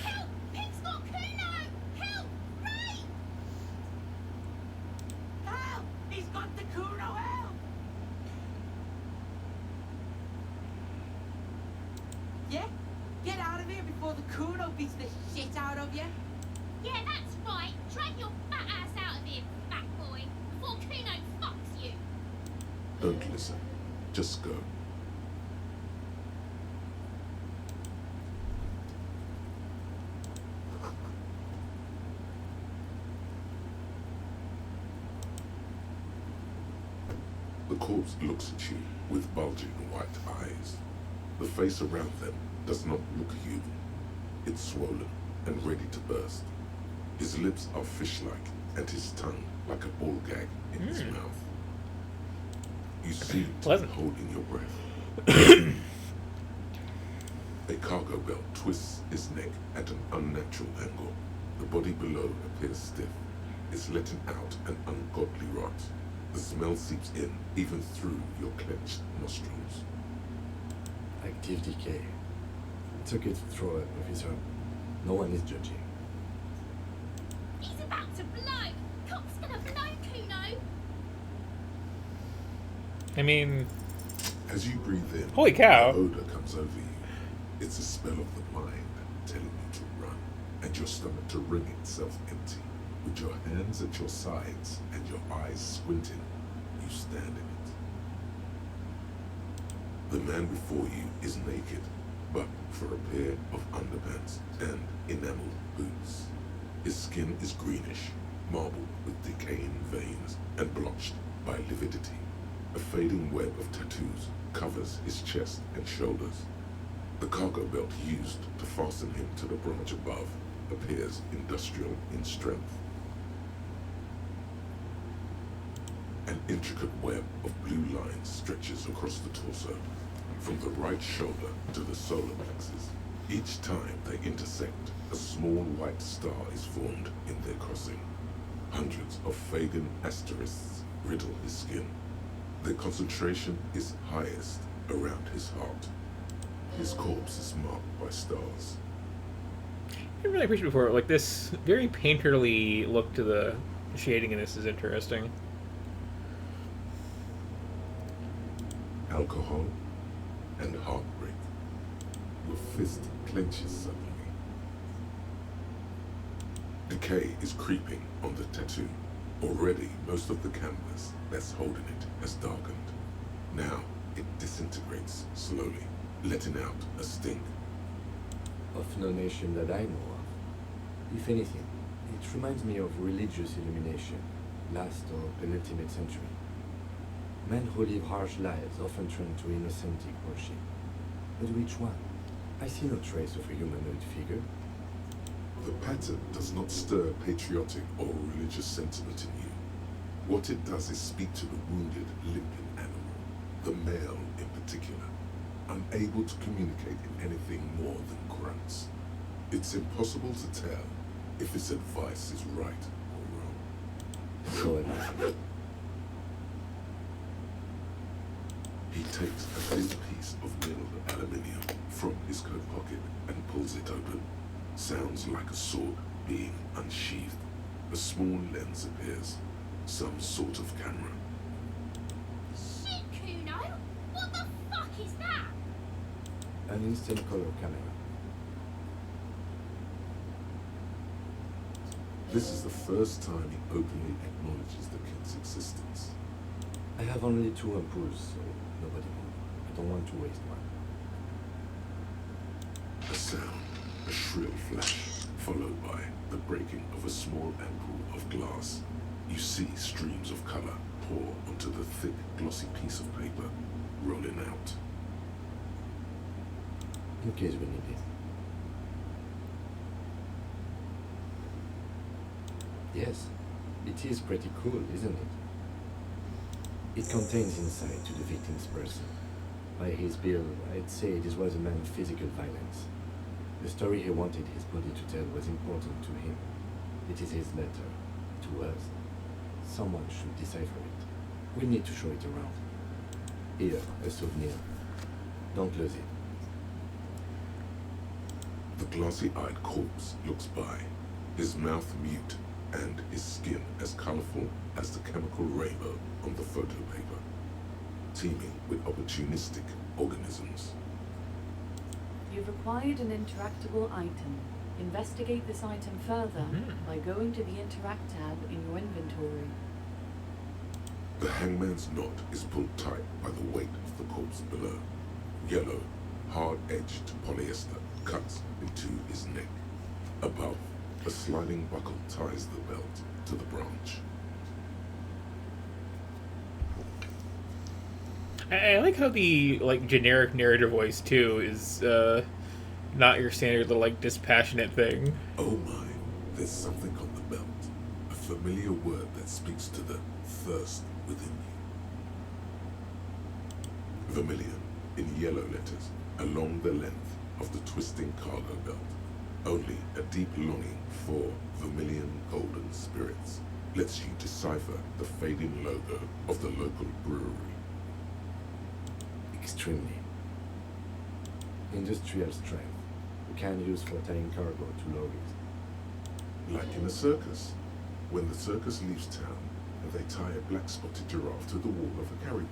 [SPEAKER 10] Help! Pig's got Kuno! Help! Ray!
[SPEAKER 9] Help! He's got the Kuno, help! Yeah? Get out of here before the Kuno beats the shit out of you.
[SPEAKER 10] Yeah, that's right. Drag your fat ass out of here, fat boy, before Kuno fucks you.
[SPEAKER 4] Don't listen. Just go. The corpse looks at you with bulging white eyes. The face around them does not look human. It's swollen and ready to burst. His lips are fish-like and his tongue like a ball gag in his mouth. You see him
[SPEAKER 1] Pleasant.
[SPEAKER 4] holding your breath. A cargo belt twists his neck at an unnatural angle. The body below appears stiff. It's letting out an ungodly rot. The smell seeps in, even through your clenched nostrils.
[SPEAKER 7] Active decay. It's okay to throw it, officer. No one is judging.
[SPEAKER 10] He's about to blow. Cock's gonna blow, Kuno.
[SPEAKER 1] I mean,
[SPEAKER 4] As you breathe in,
[SPEAKER 1] Holy cow.
[SPEAKER 4] the odor comes over you. It's a spell of the mind telling you to run, and your stomach to wring itself empty. With your hands at your sides and your eyes squinting, you stand in it. The man before you is naked, but for a pair of underpants and enameled boots. His skin is greenish, marbled with decaying veins and blotched by lividity. A fading web of tattoos covers his chest and shoulders. The cargo belt used to fasten him to the branch above appears industrial in strength. An intricate web of blue lines stretches across the torso, from the right shoulder to the solar plexus. Each time they intersect, a small white star is formed in their crossing. Hundreds of fading asterisks riddle his skin. Their concentration is highest around his heart. His corpse is marked by stars.
[SPEAKER 1] I really appreciate before, like, this very painterly look to the shading in this is interesting.
[SPEAKER 4] Alcohol and heartbreak. Your fist clenches suddenly. Decay is creeping on the tattoo. Already, most of the canvas that's holding it has darkened. Now, it disintegrates slowly, letting out a stink.
[SPEAKER 7] Of no nation that I know of. If anything, it reminds me of religious illumination, last or penultimate century. Men who live harsh lives often turn to innocentic worship. But which one? I see no trace of a humanoid figure.
[SPEAKER 4] The pattern does not stir patriotic or religious sentiment in you. What it does is speak to the wounded, limping animal, the male in particular, unable to communicate in anything more than grunts. It's impossible to tell if its advice is right or wrong.
[SPEAKER 7] So enough.
[SPEAKER 4] He takes a thin piece of milled aluminium from his coat pocket and pulls it open. Sounds like a sword being unsheathed. A small lens appears. Some sort of camera.
[SPEAKER 10] Shit, Kuno! What the fuck is that?
[SPEAKER 7] An instant color camera.
[SPEAKER 4] This is the first time he openly acknowledges the kid's existence.
[SPEAKER 7] I have only 2 ampoules, so nobody move. I don't want to waste one.
[SPEAKER 4] A sound, a shrill flash, followed by the breaking of a small ampoule of glass. You see streams of color pour onto the thick, glossy piece of paper, rolling out.
[SPEAKER 7] In case we need it. Yes, it is pretty cool, isn't it? It contains insight to the victim's person. By his build, I'd say this was a man of physical violence. The story he wanted his body to tell was important to him. It is his letter, to us. Someone should decipher it. We need to show it around. Here, a souvenir. Don't lose it.
[SPEAKER 4] The glossy-eyed corpse looks by, his mouth mute and his skin as colorful as the chemical rainbow on the photo paper, teeming with opportunistic organisms.
[SPEAKER 8] You've acquired an interactable item. Investigate this item further by going to the Interact tab in your inventory.
[SPEAKER 4] The hangman's knot is pulled tight by the weight of the corpse below. Yellow, hard-edged polyester cuts into his neck. Above, a sliding buckle ties the belt to the branch.
[SPEAKER 1] I like how the generic narrator voice too is not your standard little dispassionate thing.
[SPEAKER 4] Oh my, there's something on the belt. A familiar word that speaks to the thirst within you. Vermilion, in yellow letters, along the length of the twisting cargo belt. Only a deep longing for vermilion golden spirits lets you decipher the fading logo of the local brewery.
[SPEAKER 7] Extremely. Industrial strength. We can use for tying cargo to lorries.
[SPEAKER 4] Like in a circus. When the circus leaves town, they tie a black-spotted giraffe to the wall of a carry pen.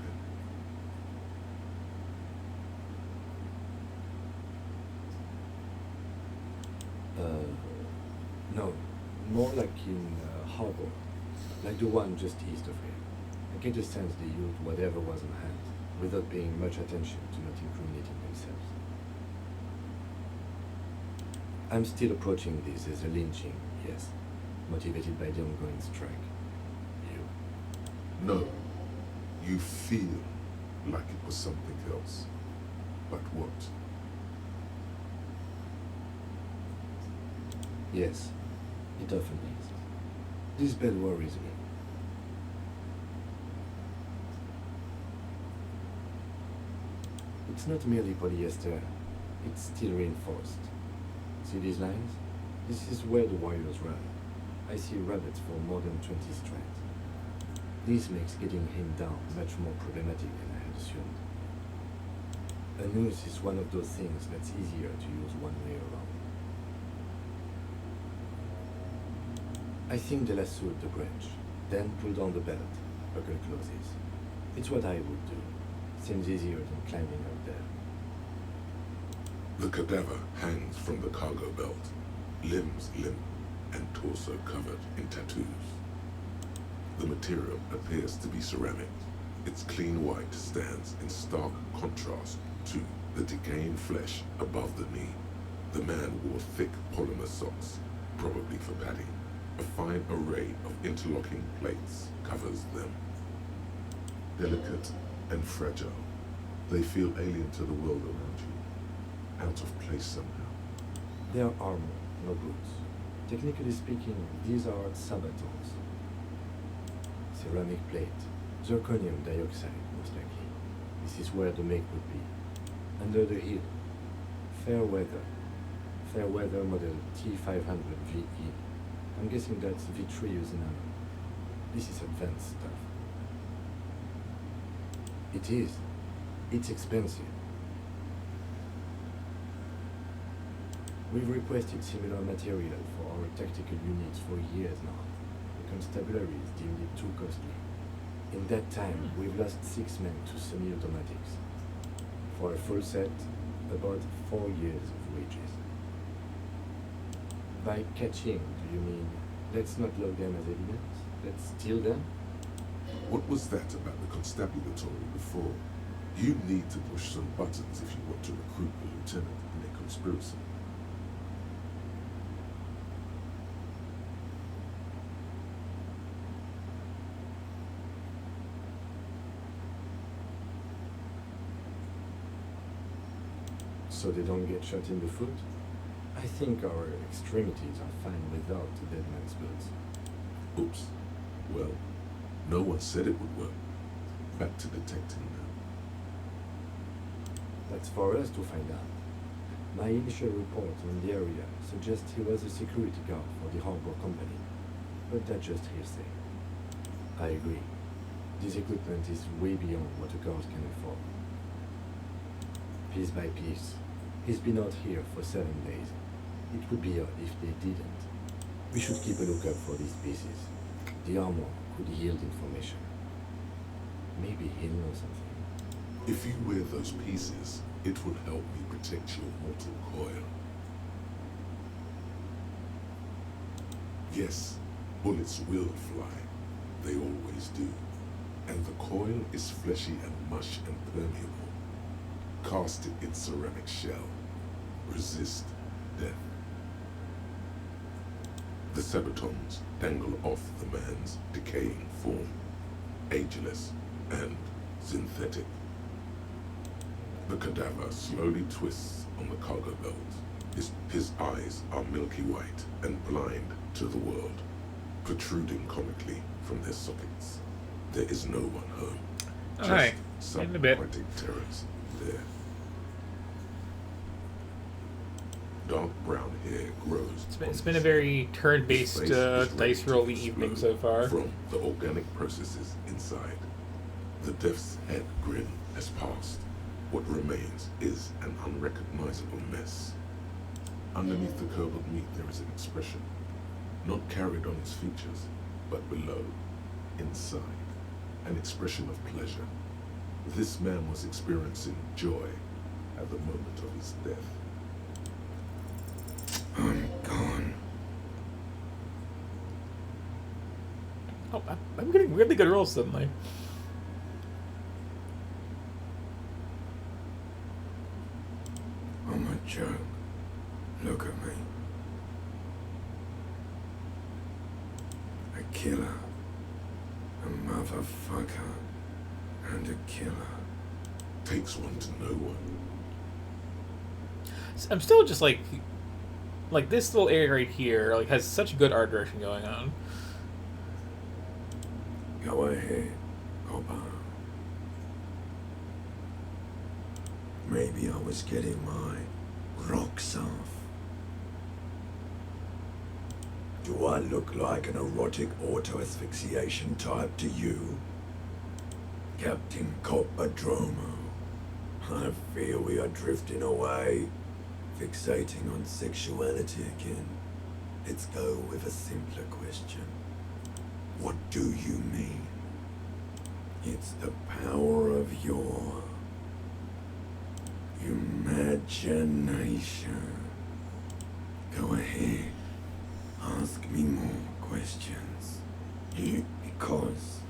[SPEAKER 7] No. More like in harbor. Like the one just east of here. I get the sense they used whatever was on hand, without paying much attention to not incriminating themselves. I'm still approaching this as a lynching, yes, motivated by the ongoing strike. You?
[SPEAKER 4] No, you feel like it was something else. But what?
[SPEAKER 7] Yes, it often is. This bed worries me. It's not merely polyester, it's steel reinforced. See these lines? This is where the wires run. I see rabbits for more than 20 strands. This makes getting him down much more problematic than I had assumed. A noose is one of those things that's easier to use one way around. I think they lassoed the branch, then pulled on the belt, buckle closes. It's what I would do. Seems easier than climbing up there.
[SPEAKER 4] The cadaver hangs from the cargo belt, limbs limp and torso covered in tattoos. The material appears to be ceramic. Its clean white stands in stark contrast to the decaying flesh above the knee. The man wore thick polymer socks, probably for padding. A fine array of interlocking plates covers them. Delicate and fragile, they feel alien to the world around you, out of place somehow.
[SPEAKER 7] They are armor, no boots. Technically speaking, these are sabatons. Ceramic plate, zirconium dioxide, most likely. This is where the make would be. Under the heel, fair weather model T500 VE. I'm guessing that's vitreous enamel. This is advanced stuff. It is. It's expensive. We've requested similar material for our tactical units for years now. The constabularies deemed it too costly. In that time, we've lost 6 men to semi-automatics. For a full set, about 4 years of wages. By catching, do you mean let's not log them as evidence? Let's steal them?
[SPEAKER 4] What was that about the constabulatory before? You need to push some buttons if you want to recruit a lieutenant in a conspiracy.
[SPEAKER 7] So they don't get shot in the foot? I think our extremities are fine without the dead man's boots.
[SPEAKER 4] Oops. Well, no one said it would work. Back to detecting now.
[SPEAKER 7] That's for us to find out. My initial report on the area suggests he was a security guard for the harbor company, but that's just hearsay. I agree. This equipment is way beyond what a guard can afford. Piece by piece, he's been out here for 7 days. It would be odd if they didn't. We should keep a lookout for these pieces. The armor could yield information. Maybe he'll know something.
[SPEAKER 4] If you wear those pieces, it will help me protect your mortal coil. Yes, bullets will fly. They always do. And the coil is fleshy and mush and permeable. Cast it in ceramic shell. Resist death. The sabatons dangle off the man's decaying form, ageless and synthetic. The cadaver slowly twists on the cargo belt. His eyes are milky white and blind to the world, protruding comically from their sockets. There is no one home.
[SPEAKER 1] Alright,
[SPEAKER 4] Just
[SPEAKER 1] in a bit.
[SPEAKER 4] aquatic terrors there. Dark brown hair grows.
[SPEAKER 1] It's been a very turn-based
[SPEAKER 4] His face is
[SPEAKER 1] dice
[SPEAKER 4] ready
[SPEAKER 1] rolly
[SPEAKER 4] to
[SPEAKER 1] evening
[SPEAKER 4] explode
[SPEAKER 1] so far.
[SPEAKER 4] From the organic processes inside. The death's head grin has passed. What remains is an unrecognizable mess. Underneath the curdled meat there is an expression, not carried on his features, but below, inside, an expression of pleasure. This man was experiencing joy at the moment of his death.
[SPEAKER 2] I'm gone.
[SPEAKER 1] Oh, I'm getting really good rolls suddenly.
[SPEAKER 2] I'm a joke. Look at me. A killer. A motherfucker. And a killer.
[SPEAKER 4] Takes one to know one.
[SPEAKER 1] I'm still just like this little area right here like has such good art direction going on.
[SPEAKER 2] Go ahead, Copper. Maybe I was getting my rocks off. Do I look like an erotic auto-asphyxiation type to you? Captain Coppadromo? I fear we are drifting away, fixating on sexuality again. Let's go with a simpler question. What do you mean? It's the power of your imagination. Go ahead. Ask me more questions. Because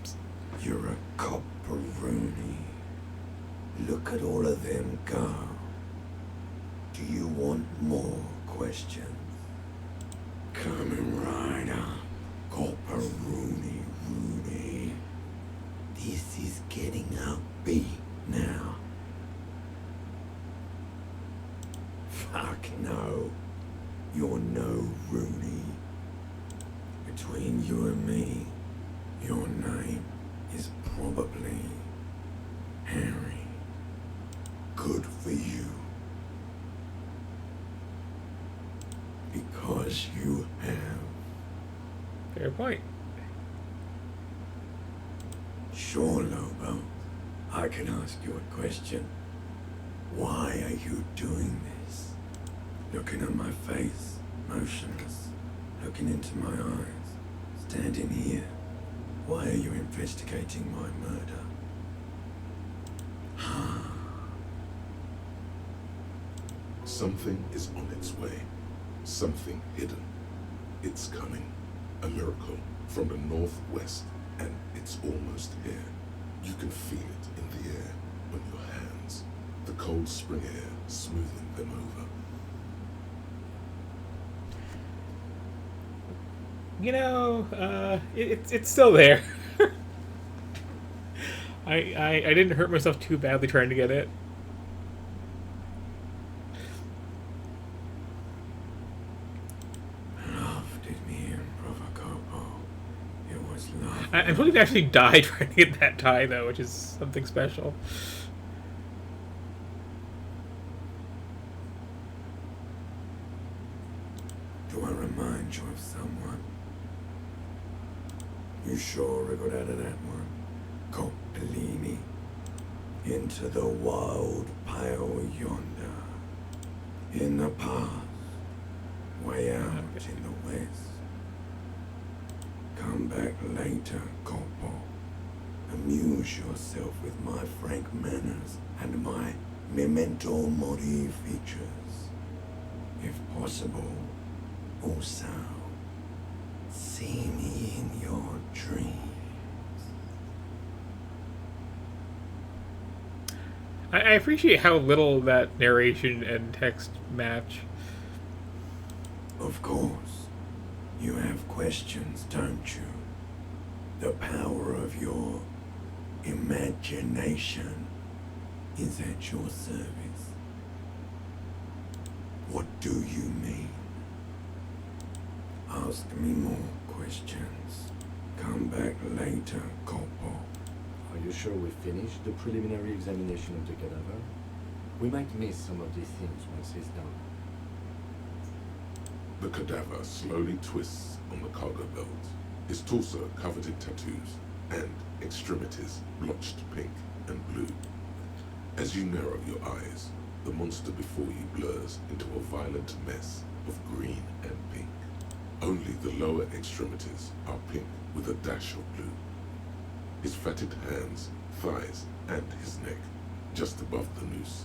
[SPEAKER 2] you're a copperoonie. Look at all of them go. Do you want more questions? Coming right up. Copperoonie, Rooney. This is getting upbeat now. Fuck no. You're no Rooney. Between you and me, your name is probably Harry. Good for you. Because you have.
[SPEAKER 1] Fair point.
[SPEAKER 2] Sure, Lobo. I can ask you a question. Why are you doing this? Looking at my face, motionless, looking into my eyes, standing here. Why are you investigating my murder?
[SPEAKER 4] Something is on its way. Something hidden. It's coming. A miracle from the northwest, and it's almost here. You can feel it in the air, on your hands. The cold spring air smoothing them over.
[SPEAKER 1] You know, it's still there. I didn't hurt myself too badly trying to get it.
[SPEAKER 2] Loved it me in Provocopo. It was love.
[SPEAKER 1] I'm hoping to actually die trying to get that tie, though, which is something special.
[SPEAKER 2] Do I remind you of someone? You sure we got out of that one? Coppellini. Into the wild pale yonder. In the past. Way out in the west. Come back later, Coppo. Amuse yourself with my frank manners and my memento mori features. If possible, also, see me in your dreams.
[SPEAKER 1] I appreciate how little that narration and text match.
[SPEAKER 2] Of course, you have questions, don't you? The power of your imagination is at your service. What do you mean? Ask me more questions. Come back later, Coppo.
[SPEAKER 7] Are you sure we finished the preliminary examination of the cadaver? We might miss some of these things once it's done.
[SPEAKER 4] The cadaver slowly twists on the cargo belt, his torso covered in tattoos, and extremities blotched pink and blue. As you narrow your eyes, the monster before you blurs into a violent mess of green and pink. Only the lower extremities are pink with a dash of blue. His fatted hands, thighs, and his neck, just above the noose.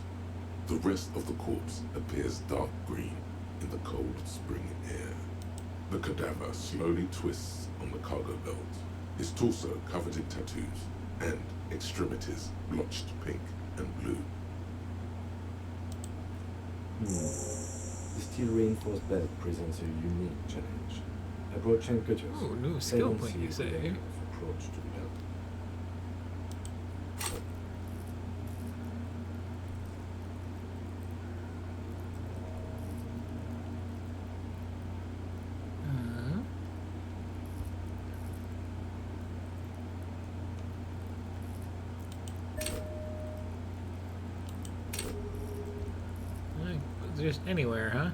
[SPEAKER 4] The rest of the corpse appears dark green in the cold spring air. The cadaver slowly twists on the cargo belt, his torso covered in tattoos, and extremities blotched pink and blue.
[SPEAKER 7] The steel reinforced belt presents a unique challenge. I brought chain cutters.
[SPEAKER 1] Oh, new
[SPEAKER 7] They
[SPEAKER 1] skill
[SPEAKER 7] don't
[SPEAKER 1] point,
[SPEAKER 7] see
[SPEAKER 1] you
[SPEAKER 7] a
[SPEAKER 1] say?
[SPEAKER 7] good enough approach to the belt.
[SPEAKER 1] Just anywhere, huh?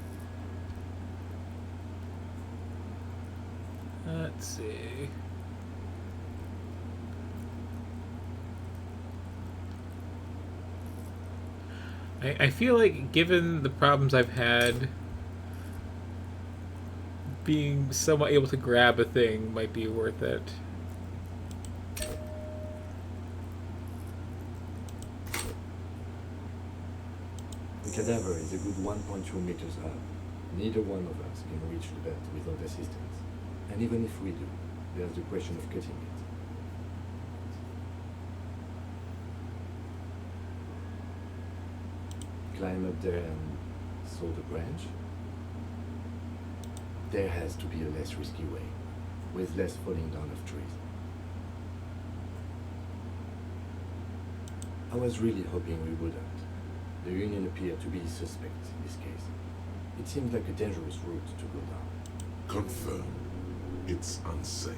[SPEAKER 1] Let's see. I feel like, given the problems I've had, being somewhat able to grab a thing might be worth it.
[SPEAKER 7] The cadaver is a good 1.2 meters up. Neither one of us can reach the belt without assistance. And even if we do, there's the question of cutting it. Climb up there and saw the branch? There has to be a less risky way, with less falling down of trees. I was really hoping we wouldn't. The Union appeared to be suspect in this case. It seemed like a dangerous route to go down.
[SPEAKER 4] Confirmed. It's unsafe.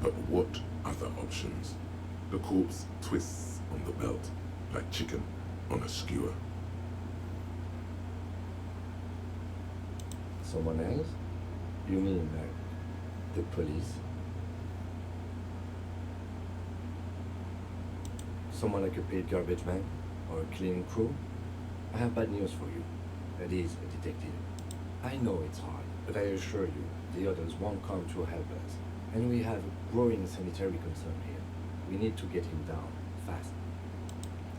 [SPEAKER 4] But what other options? The corpse twists on the belt, like chicken on a skewer.
[SPEAKER 7] Someone else? You mean like the police? Someone like a paid garbage man? Or a cleaning crew? I have bad news for you. That is a detective. I know it's hard, but I assure you, the others won't come to help us. And we have a growing sanitary concern here. We need to get him down, fast.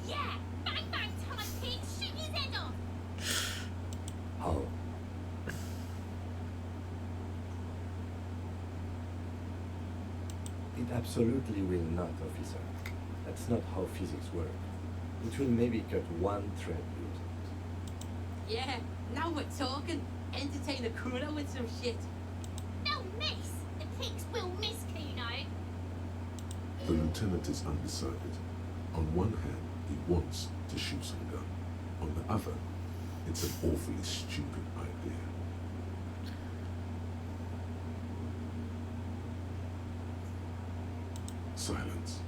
[SPEAKER 10] Yeah! Bang bang time, kid! Shoot his head off!
[SPEAKER 7] How? It absolutely will not, officer. That's not how physics work. It will maybe cut one thread loose.
[SPEAKER 9] Yeah, now we're talking. Entertain the Kuno with some shit.
[SPEAKER 10] They'll miss! The pigs will miss Kuno!
[SPEAKER 4] The lieutenant is undecided. On one hand, he wants to shoot some gun. On the other, it's an awfully stupid idea. Silence.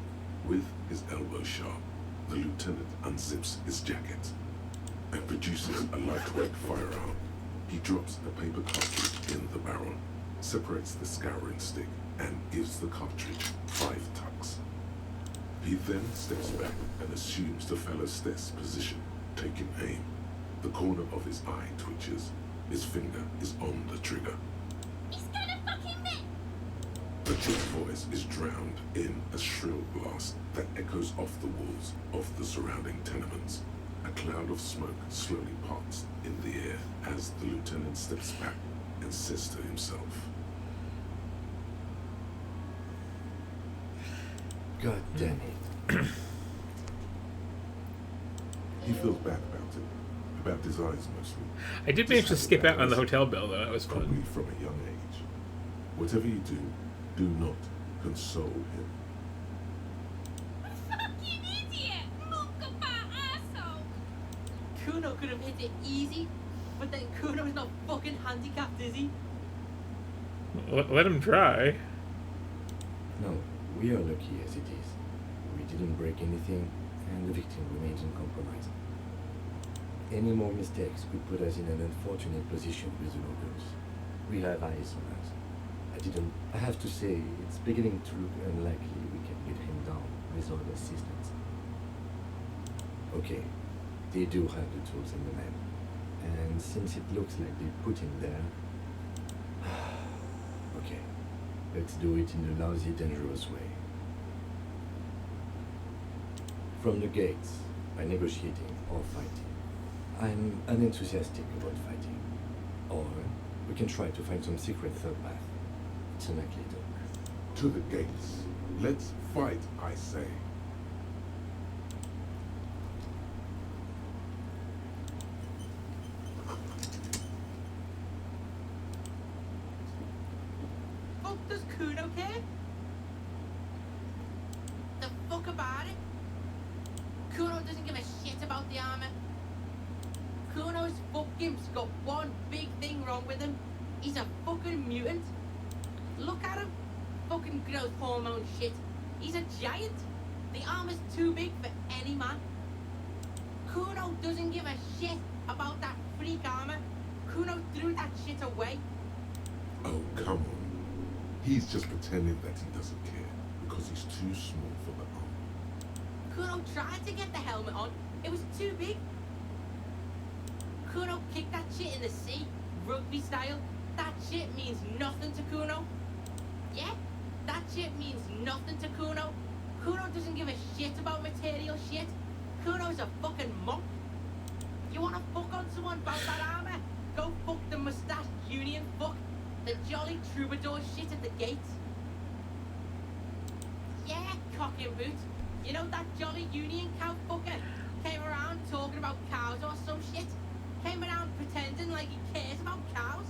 [SPEAKER 4] With his elbow sharp, the lieutenant unzips his jacket and produces a lightweight firearm. He drops a paper cartridge in the barrel, separates the scouring stick, and gives the cartridge 5 tucks. He then steps back and assumes the fellow's desk position, taking aim. The corner of his eye twitches. His finger is on the trigger.
[SPEAKER 10] He's gonna fucking miss!
[SPEAKER 4] The chick's voice is drowned in a shrill blast that echoes off the walls of the surrounding tenements. A cloud of smoke slowly parts in the air as the lieutenant steps back and says to himself,
[SPEAKER 7] God damn it.
[SPEAKER 4] he feels bad about it, about his eyes mostly.
[SPEAKER 1] I did manage to skip out on the hotel bill, though. That was
[SPEAKER 4] Probably
[SPEAKER 1] fun.
[SPEAKER 4] from a young age. Whatever you do not console him.
[SPEAKER 10] Fucking idiot! Muckabat asshole!
[SPEAKER 9] Kuno could have hit it easy, but then Kuno's not fucking handicapped, is he?
[SPEAKER 1] Let him try.
[SPEAKER 7] No, we are lucky as it is. We didn't break anything, and the victim remains uncompromised. Any more mistakes could put us in an unfortunate position with the locals. We have eyes on us. I have to say, it's beginning to look unlikely we can get him down without assistance. Okay, they do have the tools and the men. And since it looks like they put him there... okay, let's do it in the lousy, dangerous way. From the gates, by negotiating or fighting. I'm unenthusiastic about fighting. Or we can try to find some secret third path. It's unlikely though.
[SPEAKER 4] To the gates. Let's fight, I say.
[SPEAKER 9] Fuck does Kuno care? The fuck about it? Kuno doesn't give a shit about the armor. Kuno's fucking got one big thing wrong with him. He's a fucking mutant. Look at him. Fucking growth hormone shit. He's a giant. The armor's too big for any man. Kuno doesn't give a shit about that freak armor. Kuno threw that shit away.
[SPEAKER 4] Oh, come on. He's just pretending that he doesn't care because he's too small for the armor.
[SPEAKER 9] Kuno tried to get the helmet on. It was too big. Kuno kicked that shit in the sea, rugby style. That shit means nothing to Kuno. Yeah, that shit means nothing to Kuno. Kuno doesn't give a shit about material shit. Kuno's a fucking monk. You wanna fuck on someone about that armor? Go fuck the mustached union fuck. The jolly troubadour shit at the gates. Yeah, cock and boot. You know that jolly union cow fucker? Came around talking about cows or some shit. Came around pretending like he cares about cows.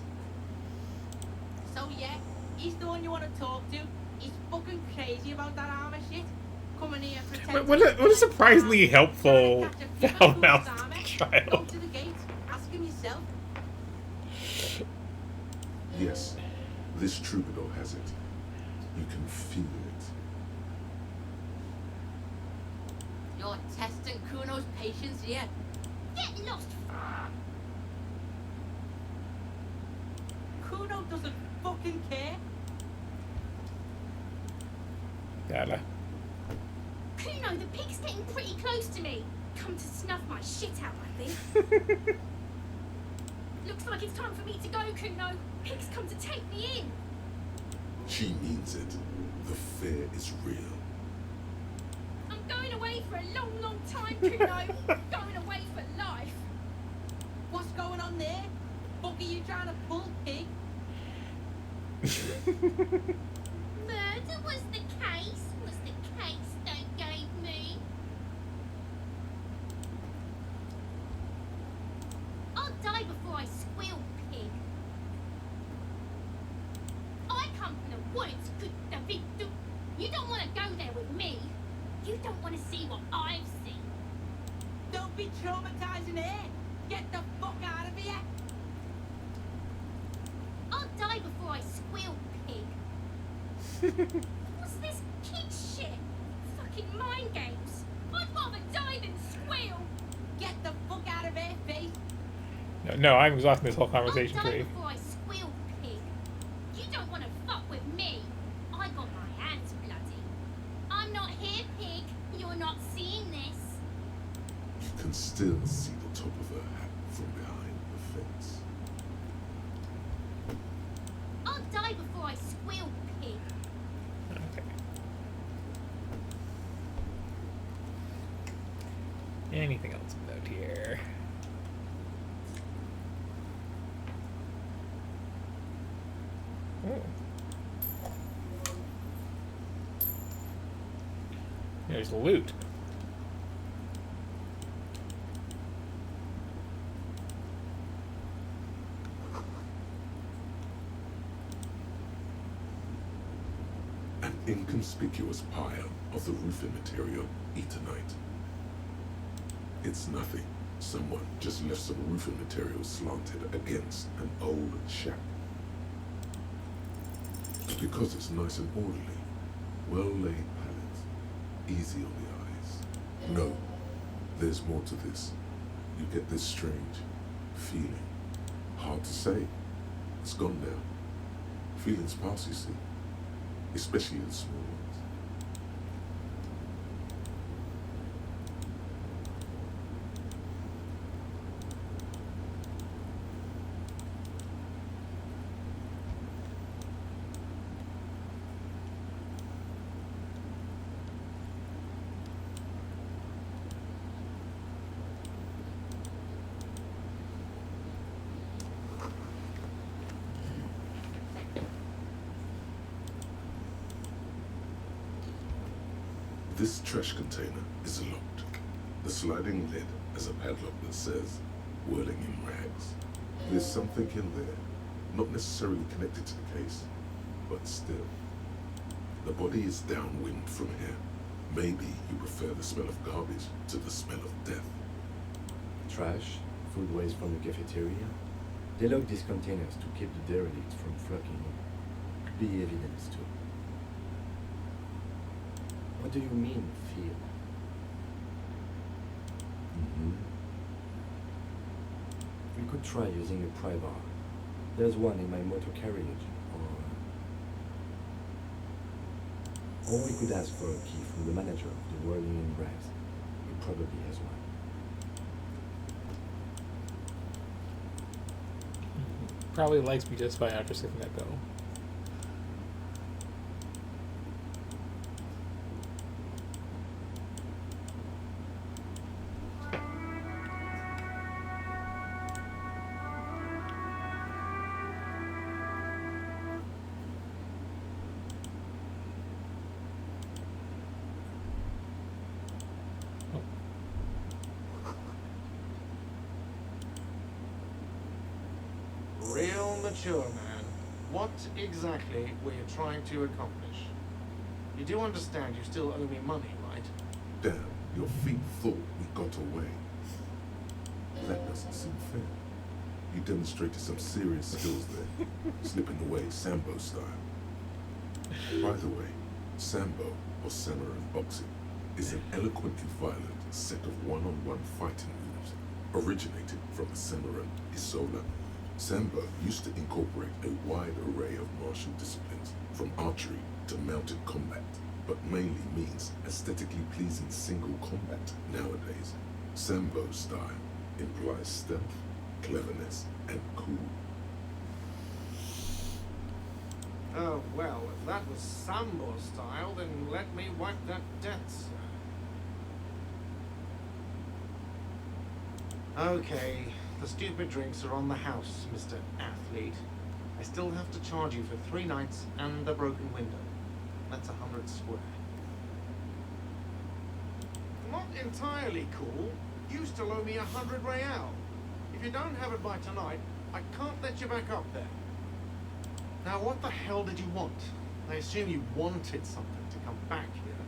[SPEAKER 9] So yeah, he's the one you want to talk to. He's fucking crazy about that armor shit. Coming here pretending...
[SPEAKER 1] What a surprisingly helpful foul-mouthed
[SPEAKER 9] Go
[SPEAKER 1] child.
[SPEAKER 9] to the gate. Ask him yourself.
[SPEAKER 4] Yes, this troubadour has it. You can feel it.
[SPEAKER 9] You're testing Kuno's patience here.
[SPEAKER 10] Get lost!
[SPEAKER 9] Kuno doesn't fucking care.
[SPEAKER 1] Gotta.
[SPEAKER 10] Kuno Kuno, the pig's getting pretty close to me. Come to snuff my shit out, I think. Looks like it's time for me to go, Kuno. Pig's come to take me in.
[SPEAKER 4] She means it. The fear is real.
[SPEAKER 10] I'm going away for a long, long time, Kuno. Going away for life.
[SPEAKER 9] What's going on there? Fuck are you trying to pull, pig?
[SPEAKER 10] Murder was the case they gave me. I'll die before I squeal, pig. I come from the woods, good David. You don't want to go there with me. You don't want to see what I've seen.
[SPEAKER 9] Don't be traumatizing her. Get the fuck out of here.
[SPEAKER 10] I'll die before I squeal, pig. What's this kid shit? Fucking mind games. I'd rather die than squeal.
[SPEAKER 9] Get the fuck out of her face.
[SPEAKER 1] No, I'm exhausting this whole
[SPEAKER 10] I'll
[SPEAKER 1] conversation
[SPEAKER 10] die
[SPEAKER 1] tree.
[SPEAKER 10] before I squeal, pig. You don't want to fuck with me. I got my hands bloody. I'm not here, pig. You're not seeing this.
[SPEAKER 4] You can still see the top of her hat from behind the fence.
[SPEAKER 10] I'll die before I squeal, pig.
[SPEAKER 1] Okay. Anything else of note here? Oh. There's loot.
[SPEAKER 4] An inconspicuous pile of the roofing material, Eternite. It's nothing. Someone just left some roofing material slanted against an old shack. Because it's nice and orderly, well-laid pallets, easy on the eyes. No, there's more to this. You get this strange feeling. Hard to say. It's gone now. Feelings pass, you see. Especially the small ones. This trash container is locked. The sliding lid has a padlock that says, whirling in rags. There's something in there, not necessarily connected to the case, but still. The body is downwind from here. Maybe you prefer the smell of garbage to the smell of death.
[SPEAKER 7] Trash, food waste from the cafeteria. They lock these containers to keep the derelicts from flocking in. Could be evidence too. What do you mean, feel? We could try using a pry bar. There's one in my motor carriage. Or we could ask for a key from the manager of the whirling in rags. He probably has one.
[SPEAKER 1] Probably likes me just fine after skipping that go.
[SPEAKER 6] Real mature man. What exactly were you trying to accomplish? You do understand you still owe me money, right?
[SPEAKER 4] Damn, your feet thought we got away. That doesn't seem fair. You demonstrated some serious skills there, slipping away Sambo style. By the way, Sambo, or samurai boxing, is an eloquently violent set of one-on-one fighting moves, originated from the samurai Isola. Sambo used to incorporate a wide array of martial disciplines, from archery to mounted combat. but mainly means aesthetically pleasing single combat nowadays. Sambo style implies stealth, cleverness, and cool.
[SPEAKER 6] Oh, well, if that was Sambo style, then let me wipe that debt, sir. Okay, the stupid drinks are on the house, Mr. Athlete. I still have to charge you for 3 nights and a broken window. That's 100 square. Not entirely cool. You still owe me 100 real. If you don't have it by tonight, I can't let you back up there. Now, what the hell did you want? I assume you wanted something to come back here.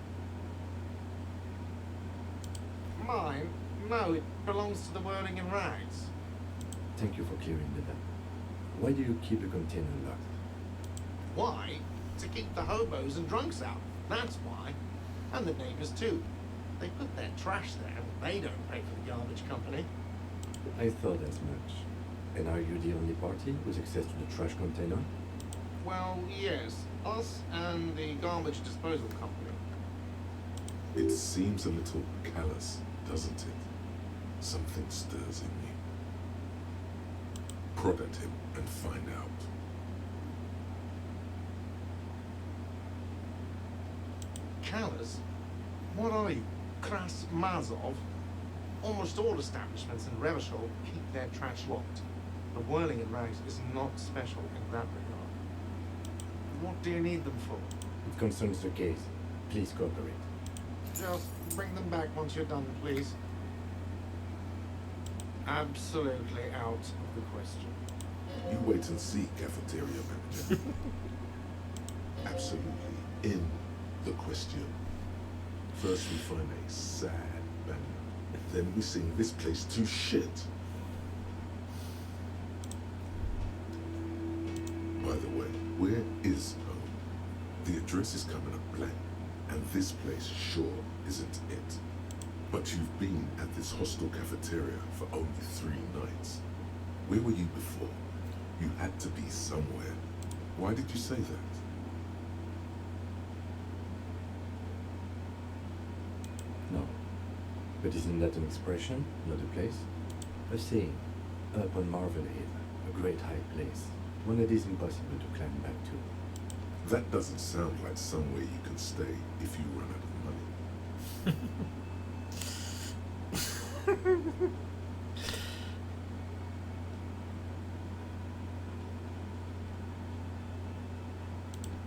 [SPEAKER 6] Mine? No, it belongs to the Whirling in Rags.
[SPEAKER 7] Thank you for clearing that up. Why do you keep the container locked?
[SPEAKER 6] Why? To keep the hobos and drunks out. That's why. And the neighbors too. They put their trash there and they don't pay for the garbage company.
[SPEAKER 7] I thought as much. And are you the only party with access to the trash container?
[SPEAKER 6] Well, yes. Us and the garbage disposal company.
[SPEAKER 4] It seems a little callous, doesn't it? Something stirs in me. Prod at him and find out.
[SPEAKER 6] Callous? What are you? Kras Mazov? Almost all establishments in Revachol keep their trash locked. The Whirling in Rags is not special in that regard. What do you need them for?
[SPEAKER 7] It concerns the case. Please cooperate.
[SPEAKER 6] Just bring them back once you're done, please. Absolutely out of the question.
[SPEAKER 4] You wait and see, cafeteria manager. Absolutely in the question. First we find a sad banner. Then we sing this place to shit. By the way, where is home? The address is coming up blank, and this place sure isn't it. But you've been at this hostel cafeteria for only 3 nights. Where were you before? You had to be somewhere. Why did you say that?
[SPEAKER 7] No. But isn't that an expression, not a place? A saying, up on Marvel Hill, a great high place, one that is impossible to climb back to.
[SPEAKER 4] That doesn't sound like somewhere you can stay if you run out of money.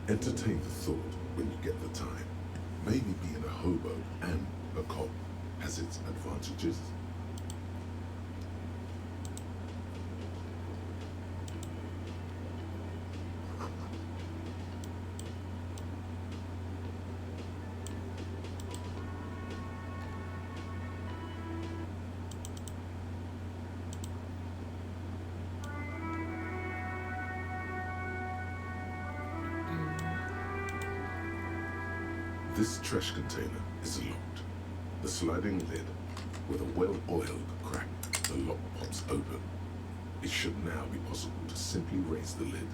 [SPEAKER 4] Entertain the thought when you get the time. Maybe being a hobo and a cop has its advantages. This trash container is locked. The sliding lid, with a well-oiled crack, the lock pops open. It should now be possible to simply raise the lid.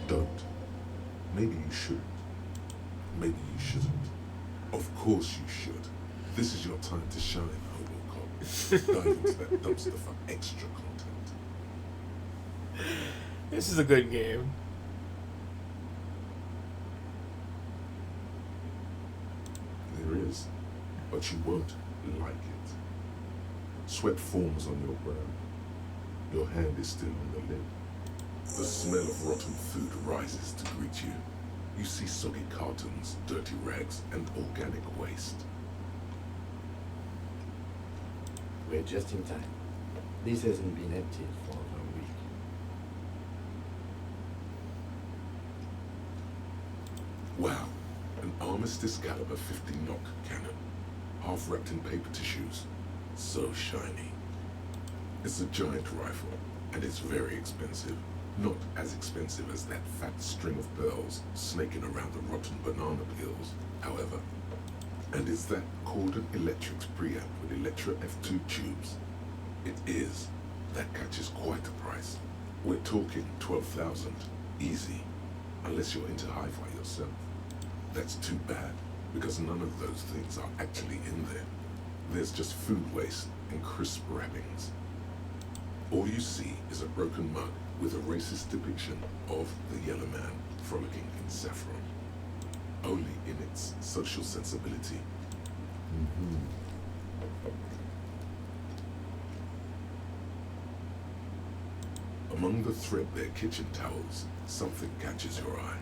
[SPEAKER 4] Don't. Maybe you shouldn't. Maybe you shouldn't. Of course you should. This is your time to shine, Hobocop. Dive into that dumpster for extra content.
[SPEAKER 1] This is a good game.
[SPEAKER 4] There is, but you won't like it. Sweat forms on your brow. Your hand is still on the lid. The smell of rotten food rises to greet you. You see soggy cartons, dirty rags, and organic waste.
[SPEAKER 7] We're just in time. This hasn't been emptied for over a week.
[SPEAKER 4] Wow, an Armistice caliber 50 knock cannon, half wrapped in paper tissues. So shiny. It's a giant rifle, and it's very expensive. Not as expensive as that fat string of pearls snaking around the rotten banana peels, however. And it's that Cordon Electrics preamp with Electra F2 tubes. It is. That catches quite a price. We're talking 12,000, easy. Unless you're into hi-fi yourself. That's too bad. because none of those things are actually in there. There's just food waste and crisp wrappings. All you see is a broken mug with a racist depiction of the yellow man frolicking in saffron. Only in its social sensibility. Among the threadbare kitchen towels, something catches your eye.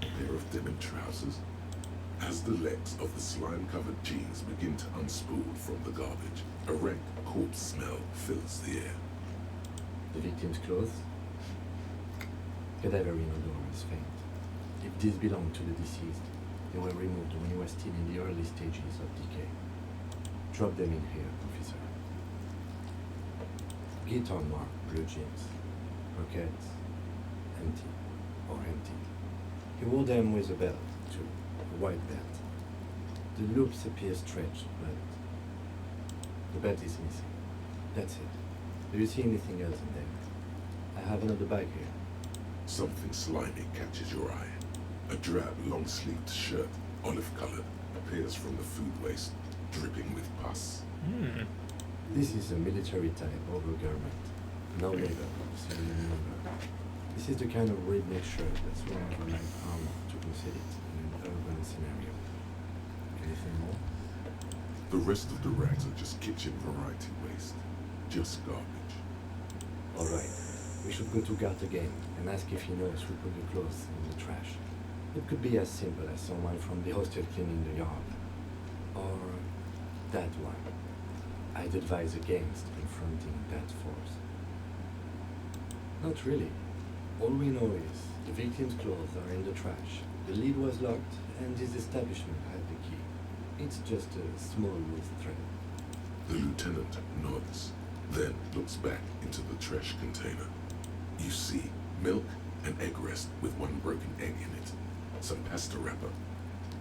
[SPEAKER 4] A pair of denim trousers. As the legs of the slime-covered jeans begin to unspool from the garbage, a rank corpse smell fills the air.
[SPEAKER 7] The victim's clothes? Cadaverine odor is faint. If these belong to the deceased, they were removed when he was still in the early stages of decay. Drop them in here, officer. Guitar mark, blue jeans. Pockets, empty, or empty. He wore them with a belt, too, a white belt. The loops appear stretched, but the belt is missing. That's it. Do you see anything else in there? I have another bag here.
[SPEAKER 4] Something slimy catches your eye. A drab, long-sleeved shirt, olive-colored, appears from the food waste, dripping with pus.
[SPEAKER 7] This is a military type overgarment. No label, so you remember. This is the kind of redneck shirt that's worn for light armor to conceal it in an urban scenario. Anything more?
[SPEAKER 4] The rest of the rags are just kitchen variety waste. Just garbage.
[SPEAKER 7] Alright, we should go to Gart again and ask if he knows who put the clothes in the trash. It could be as simple as someone from the hostel cleaning the yard. Or that one. I'd advise against confronting that force. Not really. All we know is the victim's clothes are in the trash, the lid was locked, and his establishment had the key. It's just a small loose thread.
[SPEAKER 4] The lieutenant nods, then looks back into the trash container. You see milk and egg rest with one broken egg in it, some pasta wrapper.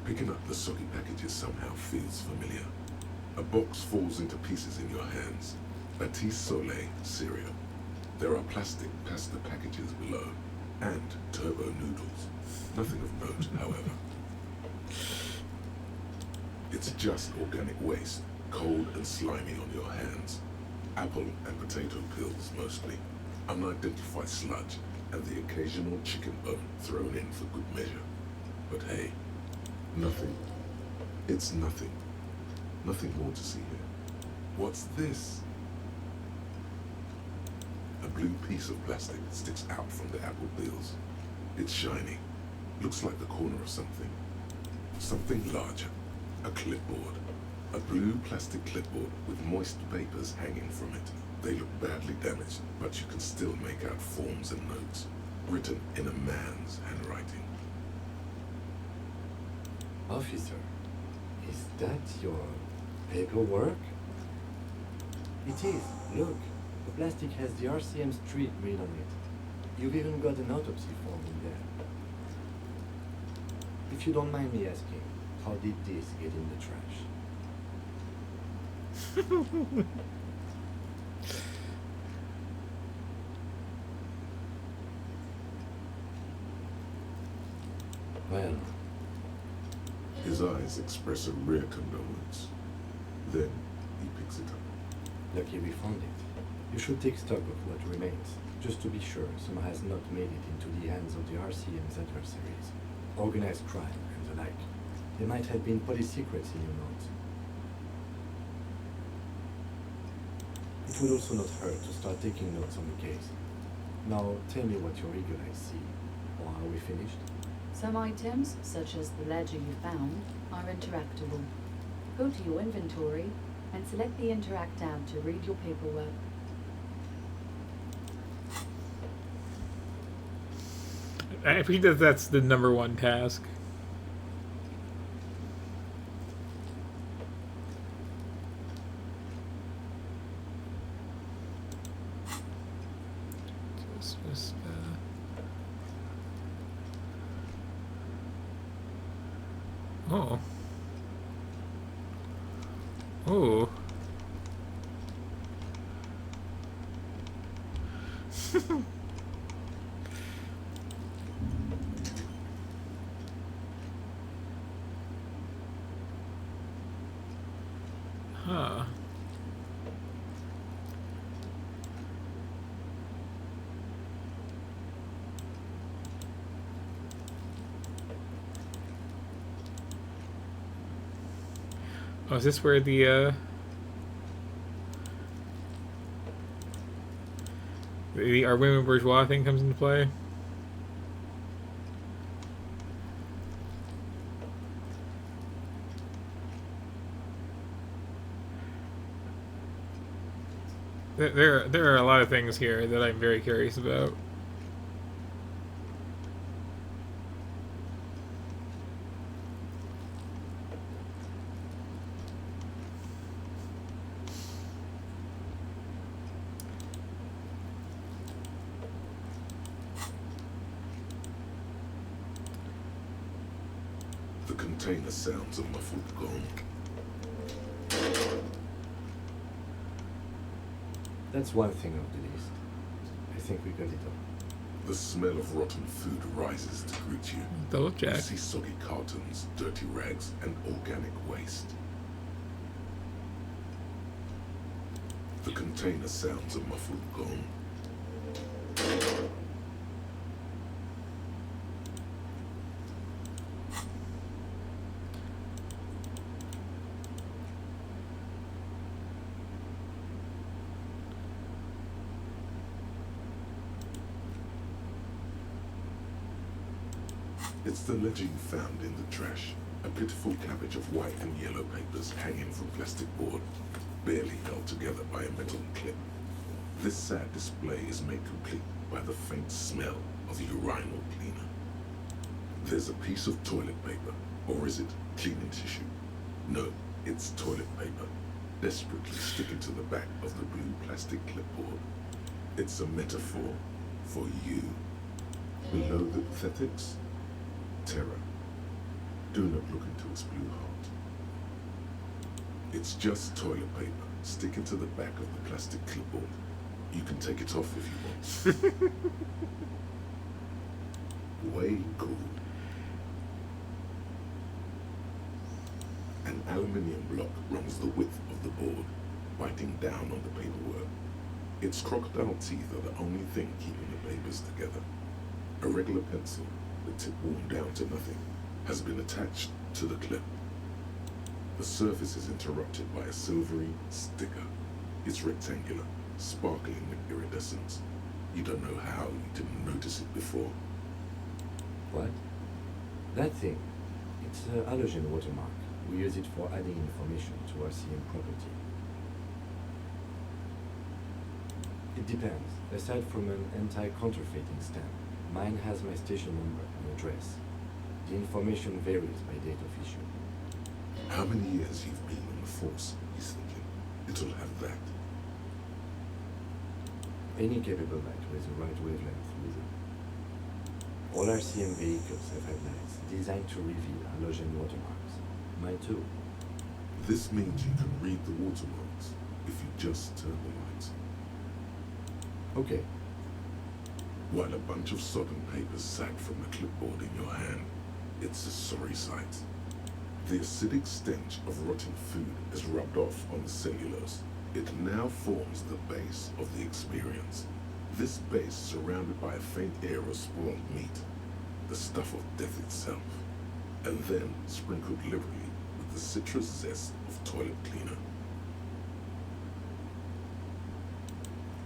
[SPEAKER 4] Picking up the soggy packages somehow feels familiar. A box falls into pieces in your hands. A tea Soleil cereal. There are plastic pasta packages below, and turbo noodles. Nothing of note, however. It's just organic waste, cold and slimy on your hands. Apple and potato peels, mostly. Unidentified sludge, and the occasional chicken bone thrown in for good measure. But hey, nothing. It's nothing. Nothing more to see here. What's this? A blue piece of plastic sticks out from the apple peels. It's shiny. Looks like the corner of something. Something larger. A clipboard. A blue plastic clipboard with moist papers hanging from it. They look badly damaged, but you can still make out forms and notes, written in a man's handwriting.
[SPEAKER 7] Officer, is that your paperwork? It is. Look, the plastic has the RCM street read on it. You've even got an autopsy form in there. If you don't mind me asking, how did this get in the trash? Well,
[SPEAKER 4] His eyes express a rare condolence. Then he picks it up.
[SPEAKER 7] lucky we found it. You should take stock of what remains, just to be sure some has not made it into the hands of the RCM's adversaries. Organized crime and the like. There might have been police secrets in your notes. It would also not hurt to start taking notes on the case. Now, tell me what your eagle eyes see. Or are we finished?
[SPEAKER 8] Some items, such as the ledger you found, are interactable. Go to your inventory and select the Interact tab to read your paperwork.
[SPEAKER 1] I think that that's the number one task. Just, oh. Oh. Huh. Oh, is this where our women bourgeois thing comes into play? There are a lot of things here that I'm very curious about.
[SPEAKER 4] The container sounds a muffled gong.
[SPEAKER 7] That's one thing off the list. I think we got it all.
[SPEAKER 4] The smell of rotten food rises to greet you.
[SPEAKER 1] Double
[SPEAKER 4] You
[SPEAKER 1] check.
[SPEAKER 4] see soggy cartons, dirty rags, and organic waste. The container sounds a muffled gong. It's the legend found in the trash. A pitiful cabbage of white and yellow papers hanging from plastic board, barely held together by a metal clip. This sad display is made complete by the faint smell of urinal cleaner. There's a piece of toilet paper, or is it cleaning tissue? No, it's toilet paper, desperately sticking to the back of the blue plastic clipboard. It's a metaphor for you. Below the pathetics, terror. Do not look into its blue heart. It's just toilet paper sticking to the back of the plastic clipboard. You can take it off if you want. Way cool. An aluminium block runs the width of the board, biting down on the paperwork. Its crocodile teeth are the only thing keeping the papers together. A regular pencil, the tip worn down to nothing, has been attached to the clip. The surface is interrupted by a silvery sticker. It's rectangular, sparkling with iridescence. You don't know how you didn't notice it before.
[SPEAKER 7] What? That thing. It's a halogen watermark. We use it for adding information to our CM property. It depends. Aside from an anti-counterfeiting stamp, mine has my station number and address. The information varies by date of issue.
[SPEAKER 4] How many years you've been on the force, he's thinking. It'll have that.
[SPEAKER 7] Any capable light with the right wavelength with it. All our CM vehicles have had lights designed to reveal halogen watermarks. Mine too.
[SPEAKER 4] This means you can read the watermarks if you just turn the lights.
[SPEAKER 7] Okay.
[SPEAKER 4] While a bunch of sodden papers sag from the clipboard in your hand, it's a sorry sight. The acidic stench of rotting food is rubbed off on the cellulose. It now forms the base of the experience. This base surrounded by a faint air of spoiled meat, the stuff of death itself, and then sprinkled liberally with the citrus zest of toilet cleaner.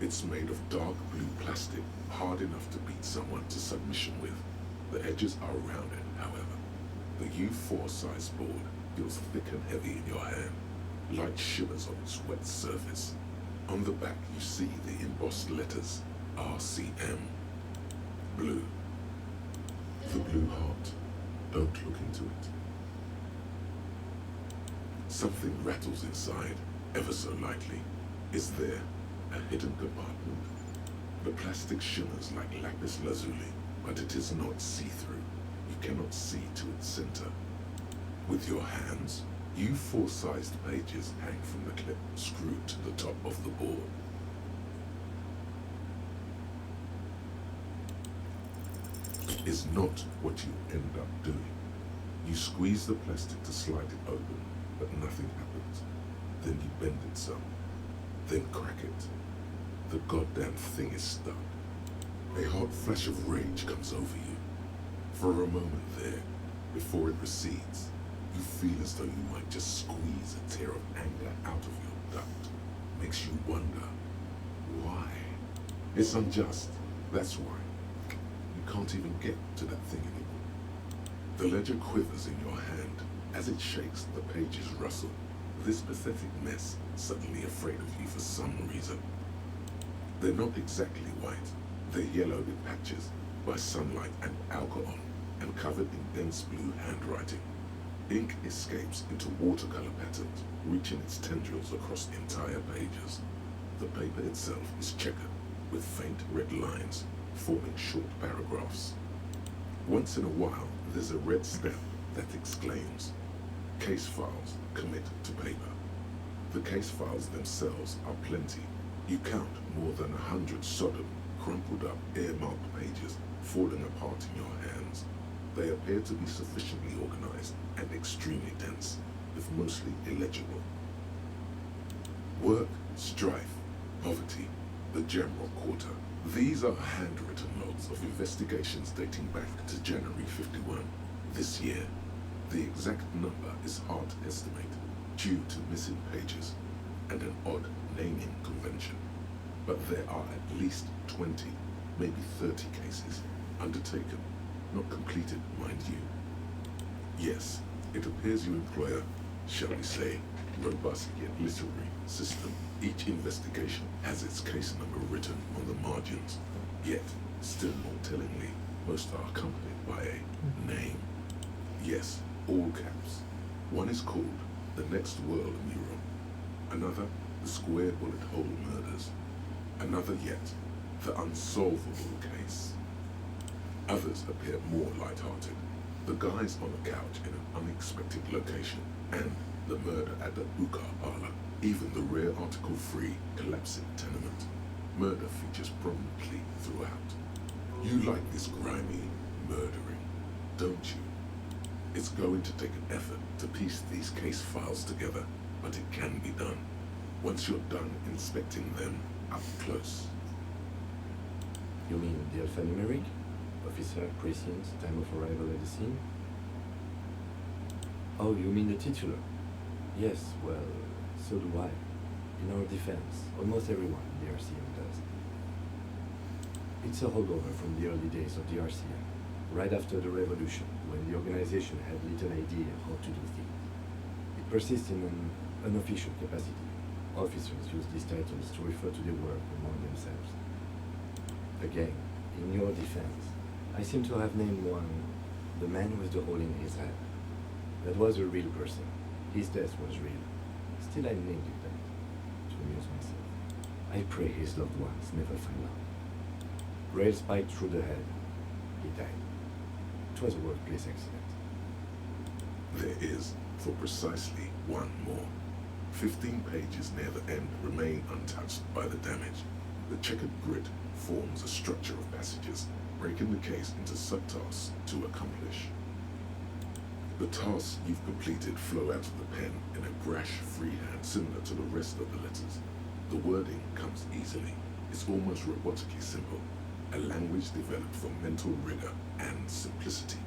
[SPEAKER 4] It's made of dark blue plastic, hard enough to beat someone to submission with. The edges are rounded, however. The U4 size board feels thick and heavy in your hand. Light shivers on its wet surface. On the back you see the embossed letters, RCM. Blue. The blue heart. Don't look into it. Something rattles inside, ever so lightly. Is there a hidden compartment? The plastic shimmers like lapis lazuli, but it is not see-through. You cannot see to its center. With your hands, U4-sized pages hang from the clip screwed to the top of the board. Is not what you end up doing. You squeeze the plastic to slide it open, but nothing happens. Then you bend it some. Then crack it. The goddamn thing is stuck. A hot flash of rage comes over you. For a moment there, before it recedes, you feel as though you might just squeeze a tear of anger out of your duct. Makes you wonder, why? It's unjust, that's why. You can't even get to that thing anymore. The ledger quivers in your hand. As it shakes, the pages rustle. This pathetic mess, suddenly afraid of you for some reason. They're not exactly white. They're yellowed in patches by sunlight and alcohol, and covered in dense blue handwriting. Ink escapes into watercolor patterns, reaching its tendrils across entire pages. The paper itself is checkered, with faint red lines, forming short paragraphs. Once in a while, there's a red stamp that exclaims, "Case files, commit to paper." The case files themselves are plenty. You count more than 100 sodden, crumpled up, earmarked pages falling apart in your hands. They appear to be sufficiently organized and extremely dense, if mostly illegible. Work, strife, poverty, the general quarter. These are handwritten notes of investigations dating back to January 51, this year. The exact number is hard to estimate due to missing pages and an odd naming convention. But there are at least 20, maybe 30 cases undertaken, not completed, mind you. Yes, it appears you employ a, shall we say, robust yet literary system. Each investigation has its case number written on the margins, yet, still more tellingly, most are accompanied by a name. Yes, all caps. One is called The Next World Mural. Another, The Square Bullet Hole Murders. Another yet, The Unsolvable Case. Others appear more light-hearted. The guys on a couch in an unexpected location, and the murder at the hookah parlor. Even the rare article-free collapsing tenement. Murder features prominently throughout. You like this grimy murdering, don't you? It's going to take an effort to piece these case files together, but it can be done. Once you're done inspecting them up close.
[SPEAKER 7] You mean the alphanumeric? Officer, precinct, time of arrival at the scene? Oh, you mean the titular? Yes, well, so do I. In our defense, almost everyone in the RCM does. It's a holdover from the early days of the RCM, right after the revolution, when the organization had little idea how to do things. It persists in an unofficial capacity. Officers use these titles to refer to their work among themselves. Again, in your defense, I seem to have named one, the man with the hole in his head. That was a real person. His death was real. Still, I named it that, to amuse myself. I pray his loved ones never find out. Rail spiked through the head. He died. It was a workplace accident.
[SPEAKER 4] There is, for precisely one more. 15 pages near the end remain untouched by the damage. The checkered grid forms a structure of passages, breaking the case into subtasks to accomplish. The tasks you've completed flow out of the pen in a brash freehand similar to the rest of the letters. The wording comes easily. It's almost robotically simple, a language developed for mental rigor and simplicity.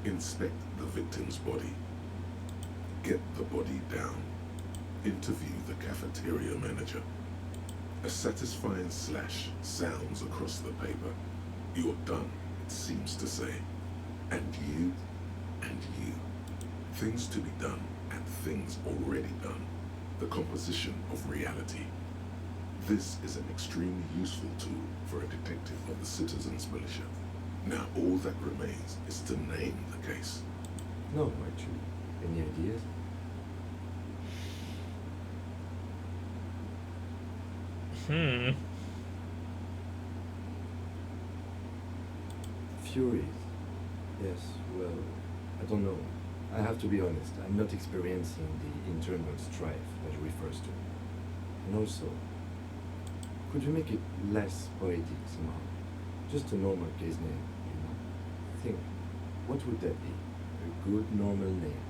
[SPEAKER 4] Inspect the victim's body. Get the body down. Interview the cafeteria manager. A satisfying slash sounds across the paper. You're done, it seems to say. And you, and you. Things to be done and things already done. The composition of reality. This is an extremely useful tool for a detective of the citizens' militia. Now all that remains is to name the case.
[SPEAKER 7] No, actually. Any ideas? Furies. Yes, well, I don't know. I have to be honest, I'm not experiencing the internal strife that it refers to. And also, could you make it less poetic somehow? Just a normal case name, you know? Think, what would that be? A good normal name.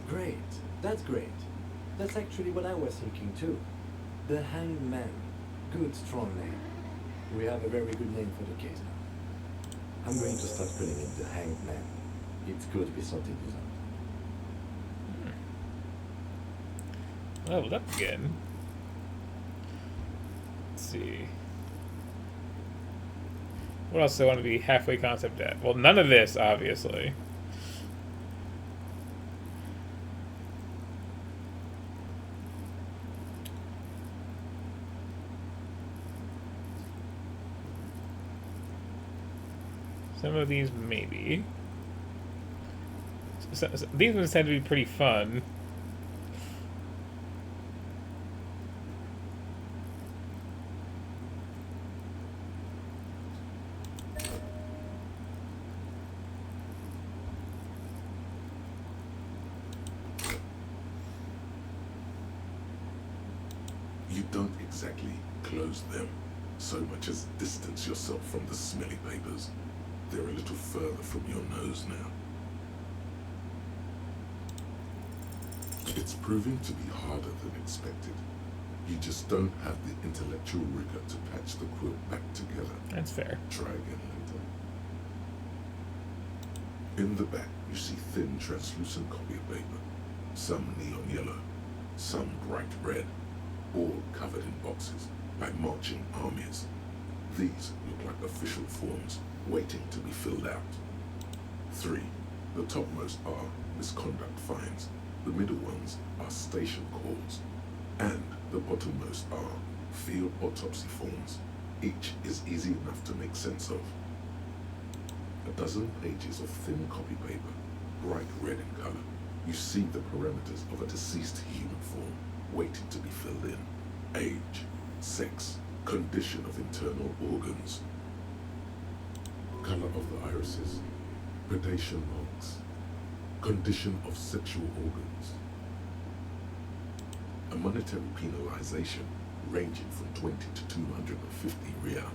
[SPEAKER 7] Great, that's great. That's actually what I was thinking too. The Hanged Man. Good, strong name. We have a very good name for the case now. I'm going to start calling it the Hanged Man. It's good to be something to
[SPEAKER 1] Leveled up again. Let's see. What else do I want to be halfway concept at? Well, none of this, obviously. Some of these, maybe. These ones tend to be pretty fun.
[SPEAKER 4] You don't exactly close them, so much as distance yourself from the smelly papers. They're a little further from your nose now. It's proving to be harder than expected. You just don't have the intellectual rigor to patch the quilt back together.
[SPEAKER 1] That's fair.
[SPEAKER 4] Try again later. In the back, you see thin, translucent copy paper. Some neon yellow, some bright red, all covered in boxes by marching armies. These look like official forms waiting to be filled out. 3. The topmost are misconduct fines. The middle ones are station calls. And the bottommost are field autopsy forms. Each is easy enough to make sense of. 12 pages of thin copy paper, bright red in color. You see the parameters of a deceased human form waiting to be filled in. Age, sex, condition of internal organs, color of the irises, predation marks, condition of sexual organs. A monetary penalization ranging from 20 to 250 real.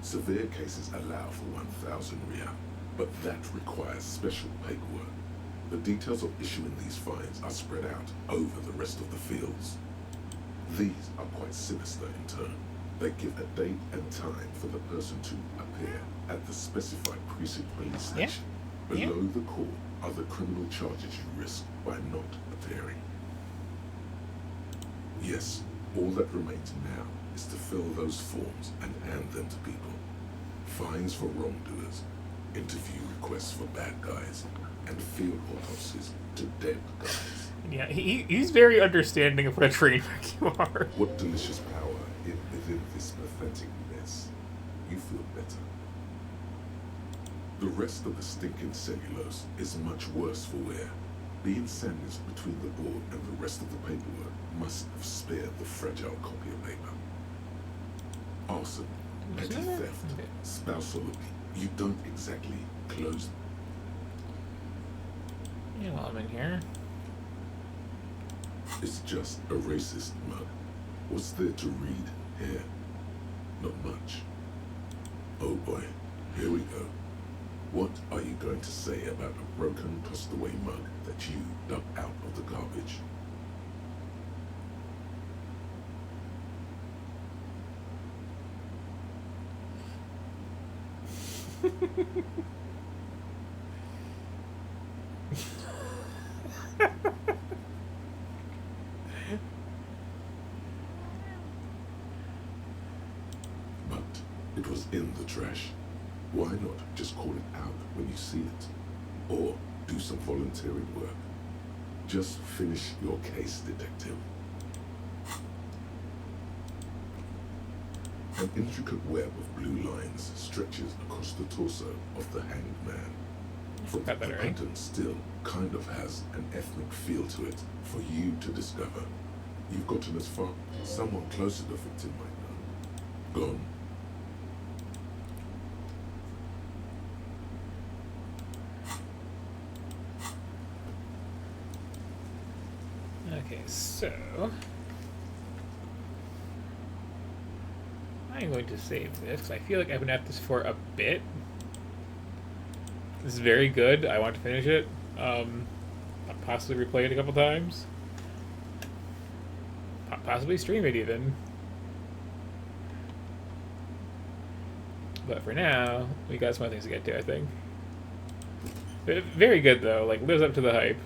[SPEAKER 4] Severe cases allow for 1,000 real, but that requires special paperwork. The details of issuing these fines are spread out over the rest of the fields. These are quite sinister in turn. They give a date and time for the person to appear at the specified precinct police station. Below the call are the criminal charges you risk by not appearing. Yes, all that remains now is to fill those forms and hand them to people. Fines for wrongdoers, interview requests for bad guys, and field autopsies to dead guys.
[SPEAKER 1] Yeah, he's very understanding of what a train wreck you are.
[SPEAKER 4] What delicious power is within this pathetic mess. You feel better. The rest of the stinking cellulose is much worse for wear. Being sandwiched between the board and the rest of the paperwork must have spared the fragile copy of paper. Arson, petty theft, spousal abuse. You don't exactly close them.
[SPEAKER 1] Yeah, while I'm in here.
[SPEAKER 4] It's just a racist mug. What's there to read here? Not much. Oh boy, here we go. What are you going to say about a broken, tossed away mug that you dug out of the garbage? But it was in the trash. Why not just call it out when you see it? Or do some volunteering work. Just finish your case, detective. An intricate web of blue lines stretches across the torso of the hanged man. From the pattern still kind of has an ethnic feel to it for you to discover. You've gotten as far, someone close to the victim might know. Gone.
[SPEAKER 1] Okay, so I'm going to save this because I feel like I've been at this for a bit. This is very good. I want to finish it. I'll possibly replay it a couple times. Possibly stream it even. But for now, we got some other things to get to, I think. Very good, though. Like, lives up to the hype.